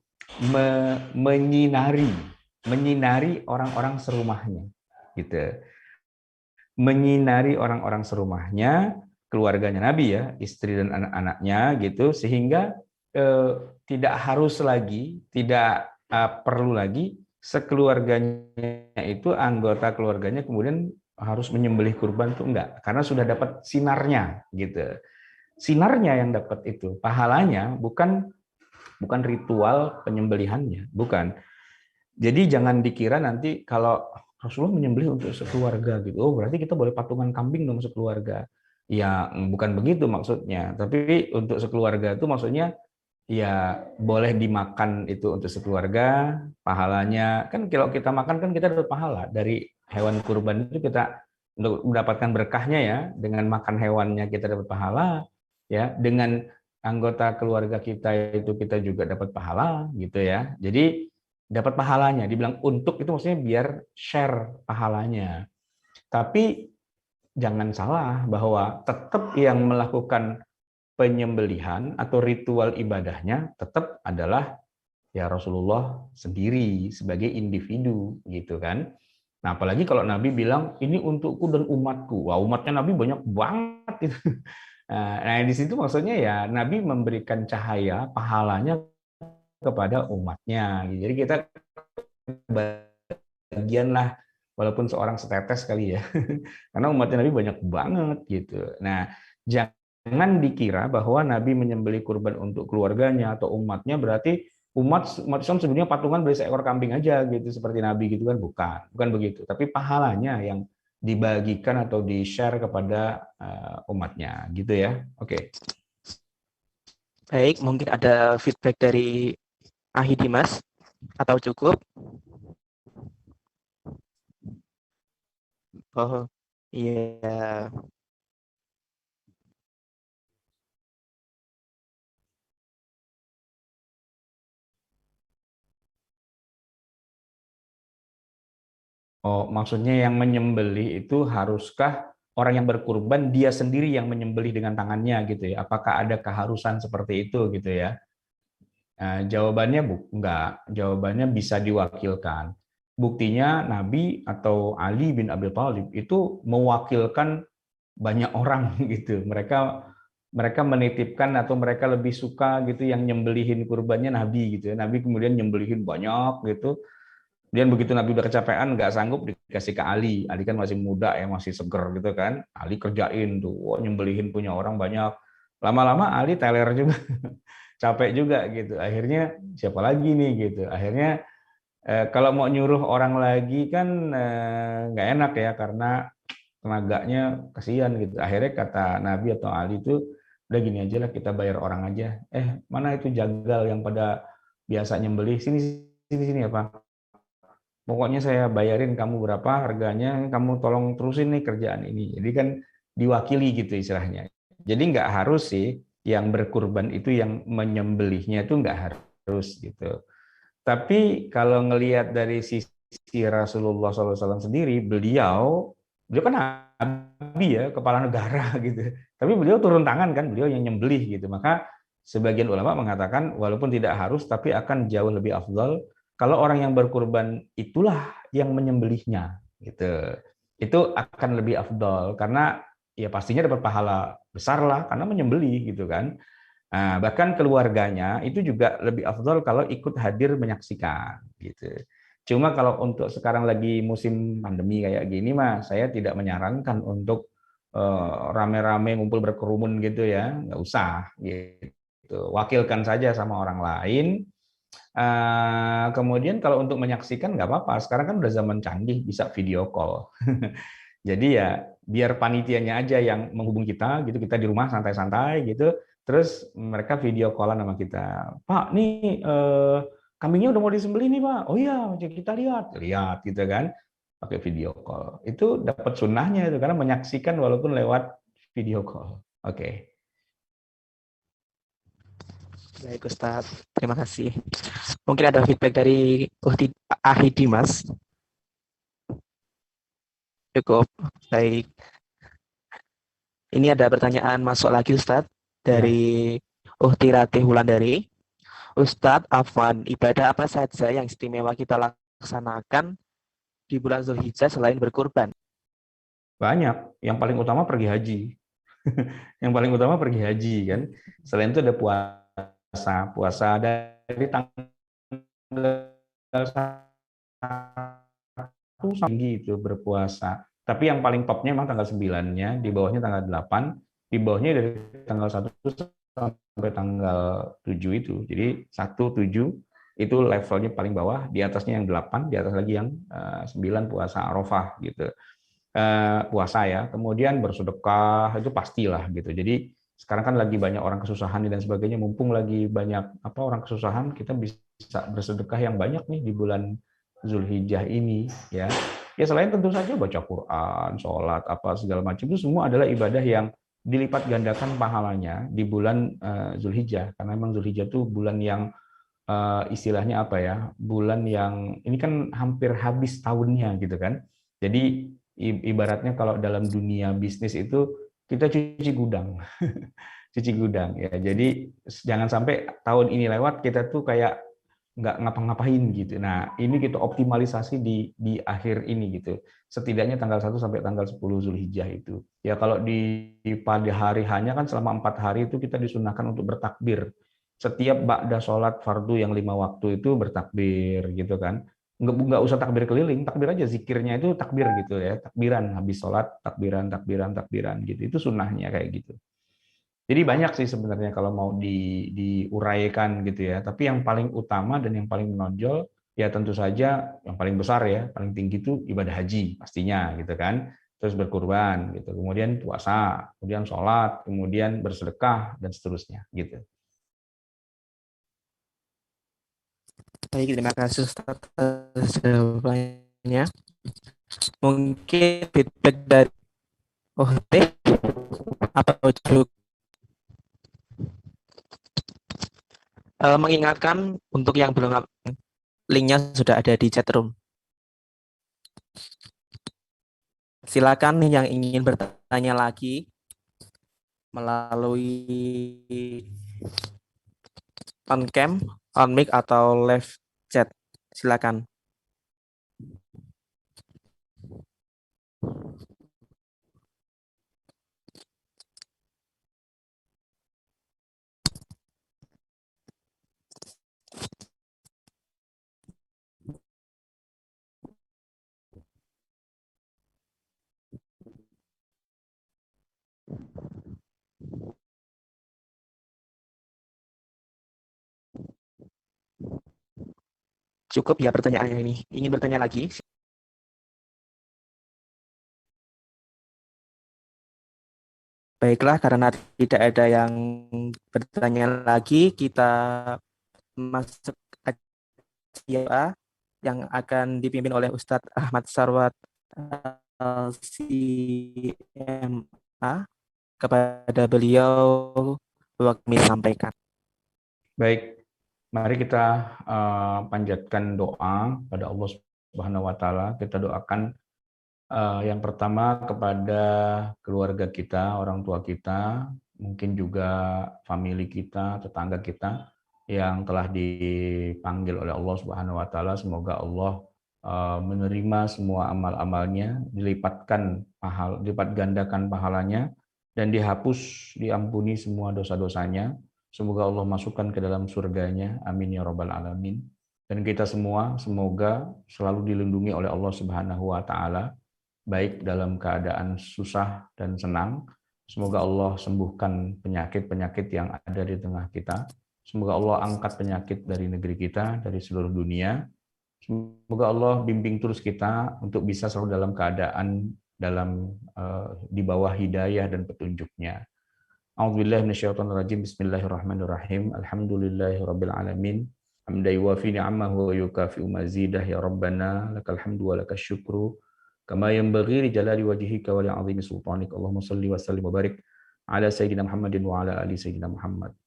menyinari orang-orang serumahnya, gitu. Menyinari orang-orang serumahnya, keluarganya Nabi ya, istri dan anak-anaknya, gitu, sehingga tidak harus lagi, tidak perlu lagi sekeluarganya itu, anggota keluarganya kemudian harus menyembelih kurban, itu enggak, karena sudah dapat sinarnya, gitu. Sinarnya yang dapat itu, pahalanya bukan ritual penyembelihannya, bukan. Jadi jangan dikira nanti kalau Rasulullah menyembelih untuk sekeluarga gitu, oh berarti kita boleh patungan kambing dong sekeluarga. Ya bukan begitu maksudnya, tapi untuk sekeluarga itu maksudnya ya boleh dimakan itu untuk sekeluarga, pahalanya kan kalau kita makan kan kita dapat pahala dari hewan kurban itu, kita untuk mendapatkan berkahnya ya, dengan makan hewannya kita dapat pahala ya, dengan anggota keluarga kita itu kita juga dapat pahala gitu ya. Jadi dapat pahalanya, dibilang untuk itu maksudnya biar share pahalanya. Tapi jangan salah bahwa tetap yang melakukan penyembelihan atau ritual ibadahnya tetap adalah ya Rasulullah sendiri sebagai individu gitu kan. Nah, apalagi kalau Nabi bilang ini untukku dan umatku. Wah, umatnya Nabi banyak banget itu. Nah, di situ maksudnya ya Nabi memberikan cahaya pahalanya kepada umatnya. Jadi kita bagian lah, walaupun seorang setetes kali ya. Karena umatnya Nabi banyak banget gitu. Nah, jangan dikira bahwa Nabi menyembelih kurban untuk keluarganya atau umatnya berarti umat Islam sebenarnya patungan beli seekor kambing aja gitu seperti Nabi gitu kan, bukan begitu. Tapi pahalanya yang dibagikan atau di-share kepada umatnya gitu ya. Oke. Baik, mungkin ada feedback dari Ahi Dimas atau cukup? Oh, iya. Oh, maksudnya yang menyembelih itu haruskah orang yang berkurban dia sendiri yang menyembelih dengan tangannya gitu ya? Apakah ada keharusan seperti itu gitu ya? Nah, jawabannya enggak. Jawabannya bisa diwakilkan. Buktinya Nabi atau Ali bin Abi Thalib itu mewakilkan banyak orang gitu. Mereka menitipkan atau mereka lebih suka gitu yang nyembelihin kurbannya Nabi gitu ya. Nabi kemudian nyembelihin banyak gitu. Kemudian begitu Nabi udah kecapean, nggak sanggup, dikasih ke Ali. Ali kan masih muda ya, masih seger gitu kan. Ali kerjain tuh, wah, nyembelihin punya orang banyak. Lama-lama Ali teler juga, capek juga gitu. Akhirnya siapa lagi nih gitu. Akhirnya kalau mau nyuruh orang lagi kan nggak enak ya, karena tenaganya kasihan gitu. Akhirnya kata Nabi atau Ali itu, udah gini aja lah, kita bayar orang aja. Mana itu jagal yang pada biasa nyembelih, sini sini apa. Pokoknya saya bayarin kamu berapa harganya, kamu tolong terusin nih kerjaan ini. Jadi kan diwakili gitu istilahnya. Jadi nggak harus sih yang berkurban itu yang menyembelihnya itu nggak harus gitu. Tapi kalau ngelihat dari sisi Rasulullah SAW sendiri, beliau kan nabi ya, kepala negara gitu. Tapi beliau turun tangan kan, beliau yang nyembelih gitu. Maka sebagian ulama mengatakan walaupun tidak harus, tapi akan jauh lebih afdal kalau orang yang berkurban itulah yang menyembelihnya gitu. Itu akan lebih afdal karena ya pastinya dapat pahala besar lah karena menyembelih gitu kan. Nah, bahkan keluarganya itu juga lebih afdal kalau ikut hadir menyaksikan gitu. Cuma kalau untuk sekarang lagi musim pandemi kayak gini mah saya tidak menyarankan untuk rame-rame ngumpul berkerumun gitu ya, nggak usah gitu. Wakilkan saja sama orang lain. Kemudian kalau untuk menyaksikan nggak apa-apa, sekarang kan udah zaman canggih, bisa video call. Jadi ya biar panitianya aja yang menghubungi kita gitu, kita di rumah santai-santai gitu, terus mereka video callan sama kita. Pak, nih kambingnya udah mau disembelih nih Pak. Oh iya, kita lihat gitu kan, pakai video call. Itu dapat sunnahnya itu karena menyaksikan walaupun lewat video call. Oke. Baik Ustaz, terima kasih. Mungkin ada feedback dari Ahi Dimas. Cukup. Baik. Ini ada pertanyaan masuk lagi Ustadz dari Uhtirati Wulandari. Ustadz Afwan, ibadah apa saja yang istimewa kita laksanakan di bulan Zulhijjah selain berkurban? Banyak. Yang paling utama pergi haji. Yang paling utama pergi haji kan. Selain itu ada puasa. Puasa dari tanggal 1 tinggi itu berpuasa. Tapi yang paling topnya memang tanggal 9-nya, di bawahnya tanggal 8, di bawahnya dari tanggal 1 sampai tanggal 7 itu. Jadi 1, 7 itu levelnya paling bawah, di atasnya yang 8, di atas lagi yang 9 puasa Arafah gitu. Puasa ya, kemudian bersedekah itu pastilah gitu. Jadi sekarang kan lagi banyak orang kesusahan dan sebagainya, mumpung lagi banyak orang kesusahan, kita bisa bersedekah yang banyak nih di bulan Zulhijjah ini ya. Ya selain tentu saja baca Quran, sholat, apa segala macam itu semua adalah ibadah yang dilipat gandakan pahalanya di bulan Zulhijjah, karena memang Zulhijjah itu bulan yang istilahnya apa ya, bulan yang ini kan hampir habis tahunnya gitu kan. Jadi ibaratnya kalau dalam dunia bisnis itu kita cuci gudang. Cuci gudang ya. Jadi jangan sampai tahun ini lewat kita tuh kayak nggak ngapa-ngapain gitu. Nah, ini kita optimalisasi di akhir ini gitu. Setidaknya tanggal 1 sampai tanggal 10 Zulhijjah itu. Ya kalau di pada hari hanya kan selama 4 hari itu kita disunahkan untuk bertakbir. Setiap ba'da sholat fardu yang 5 waktu itu bertakbir gitu kan. Nggak usah takbir keliling, takbir aja, zikirnya itu takbir gitu ya. Takbiran habis sholat, takbiran, takbiran, takbiran gitu. Itu sunnahnya kayak gitu. Jadi banyak sih sebenarnya kalau mau diuraikan gitu ya. Tapi yang paling utama dan yang paling menonjol ya tentu saja yang paling besar ya, paling tinggi itu ibadah haji pastinya gitu kan. Terus berkurban gitu. Kemudian puasa, kemudian sholat, kemudian bersedekah dan seterusnya gitu. Baik, terima kasih Ustaz atas jawabannya. Mungkin feedback dari atau juga mengingatkan untuk yang belum, linknya sudah ada di chat room. Silakan yang ingin bertanya lagi melalui on cam, on mic atau live chat. Silakan. Cukup ya pertanyaannya ini. Ingin bertanya lagi? Baiklah, karena tidak ada yang bertanya lagi, kita masuk aja yang akan dipimpin oleh Ustadz Ahmad Sarwat LCMA. Kepada beliau kami sampaikan. Baik, mari kita panjatkan doa pada Allah Subhanahu wa taala. Kita doakan yang pertama kepada keluarga kita, orang tua kita, mungkin juga famili kita, tetangga kita yang telah dipanggil oleh Allah Subhanahu wa taala. Semoga Allah menerima semua amal-amalnya, dilipat gandakan pahalanya, dan dihapus, diampuni semua dosa-dosanya. Semoga Allah masukkan ke dalam surganya. Amin ya rabbal alamin. Dan kita semua semoga selalu dilindungi oleh Allah Subhanahu wa taala, baik dalam keadaan susah dan senang. Semoga Allah sembuhkan penyakit-penyakit yang ada di tengah kita. Semoga Allah angkat penyakit dari negeri kita, dari seluruh dunia. Semoga Allah bimbing terus kita untuk bisa selalu dalam keadaan di bawah hidayah dan petunjuknya. A'udzubillahi minasyaitonirrajim. Bismillahirrahmanirrahim. Alhamdulillahirabbil alamin. Hamdan yuwafi ni'amahu wa yukafi'u mazidah ya rabbana lakal hamdu wa lakal syukru kama yanbaghi li jalali wajhika wa li 'azimi sultanik. Allahumma shalli wa sallim wa barik ala sayyidina Muhammadin wa ala ali sayyidina Muhammad.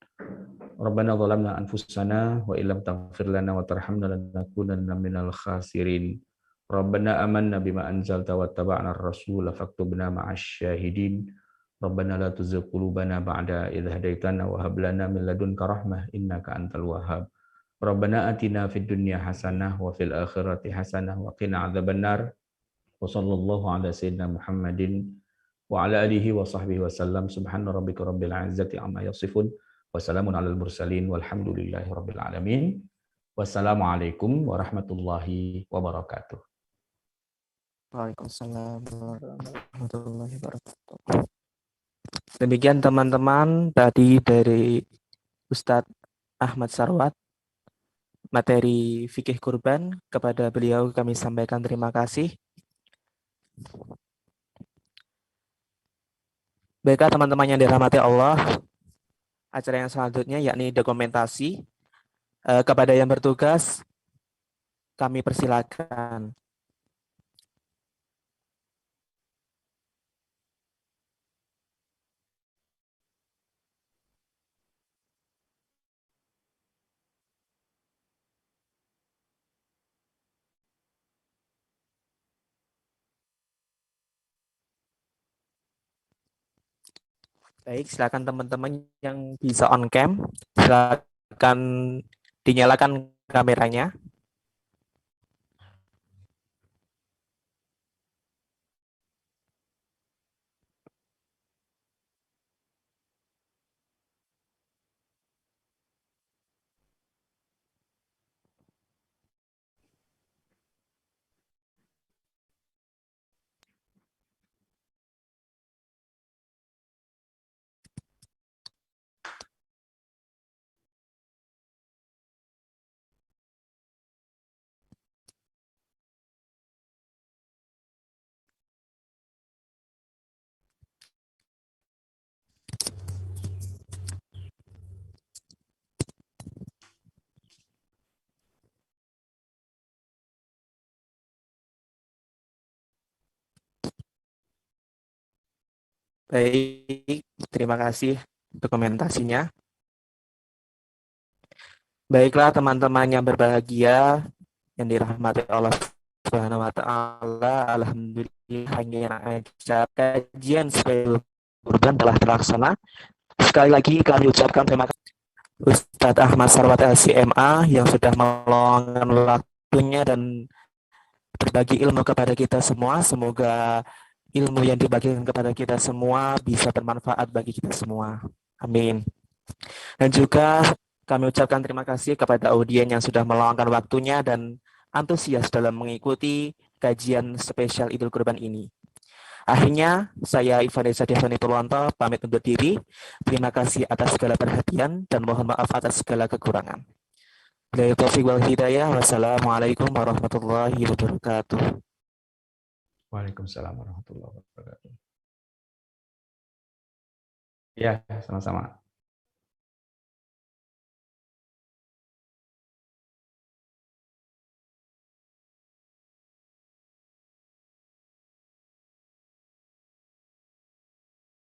Rabbana zalamna anfusana wa illam taghfir lana wa tarhamna lanakunanna minal khasirin. Rabbana amanna bima anzalta wattaba'na ar-rasula faktubna ma'asy syahidin. Rabbana la tuzigh qulubana ba'da idh hadaitana wa hab lana min ladunka rahmah innaka antal wahhab. Rabbana atina fid dunya hasanah wa fil akhirati hasanah wa qina adzabannar. Wa sallallahu ala sayyidina Muhammadin wa ala alihi wa sahbihi wa sallam. Subhana rabbika rabbil izzati amma yasifun. Wa salamun alal mursalin walhamdulillahi rabbil alamin. Wassalamualaikum warahmatullahi wabarakatuh. Waalaikumsalam warahmatullahi wabarakatuh. Demikian teman-teman tadi dari Ustadz Ahmad Sarwat, materi fikih kurban. Kepada beliau kami sampaikan terima kasih. Baiklah teman-teman yang dirahmati Allah, acara yang selanjutnya yakni dokumentasi. Kepada yang bertugas kami persilakan. Baik, silakan teman-teman yang bisa on cam, silakan dinyalakan kameranya. Baik, terima kasih dokumentasinya. Baiklah teman-teman yang berbahagia, yang dirahmati Allah Subhanahu wa taala, alhamdulillah kajian spesial kurban telah terlaksana. Sekali lagi kami ucapkan terima kasih Ustadz Ahmad Sarwat LCMA yang sudah meluangkan waktunya dan berbagi ilmu kepada kita semua. Semoga ilmu yang dibagikan kepada kita semua bisa bermanfaat bagi kita semua. Amin. Dan juga kami ucapkan terima kasih kepada audien yang sudah meluangkan waktunya dan antusias dalam mengikuti kajian spesial Idul Kurban ini. Akhirnya, saya Ivan Reza Devani Purwanto pamit undur diri. Terima kasih atas segala perhatian dan mohon maaf atas segala kekurangan. Billahi taufiq wal hidayah. Wassalamualaikum warahmatullahi wabarakatuh. Waalaikumsalam warahmatullahi wabarakatuh. Ya, sama-sama.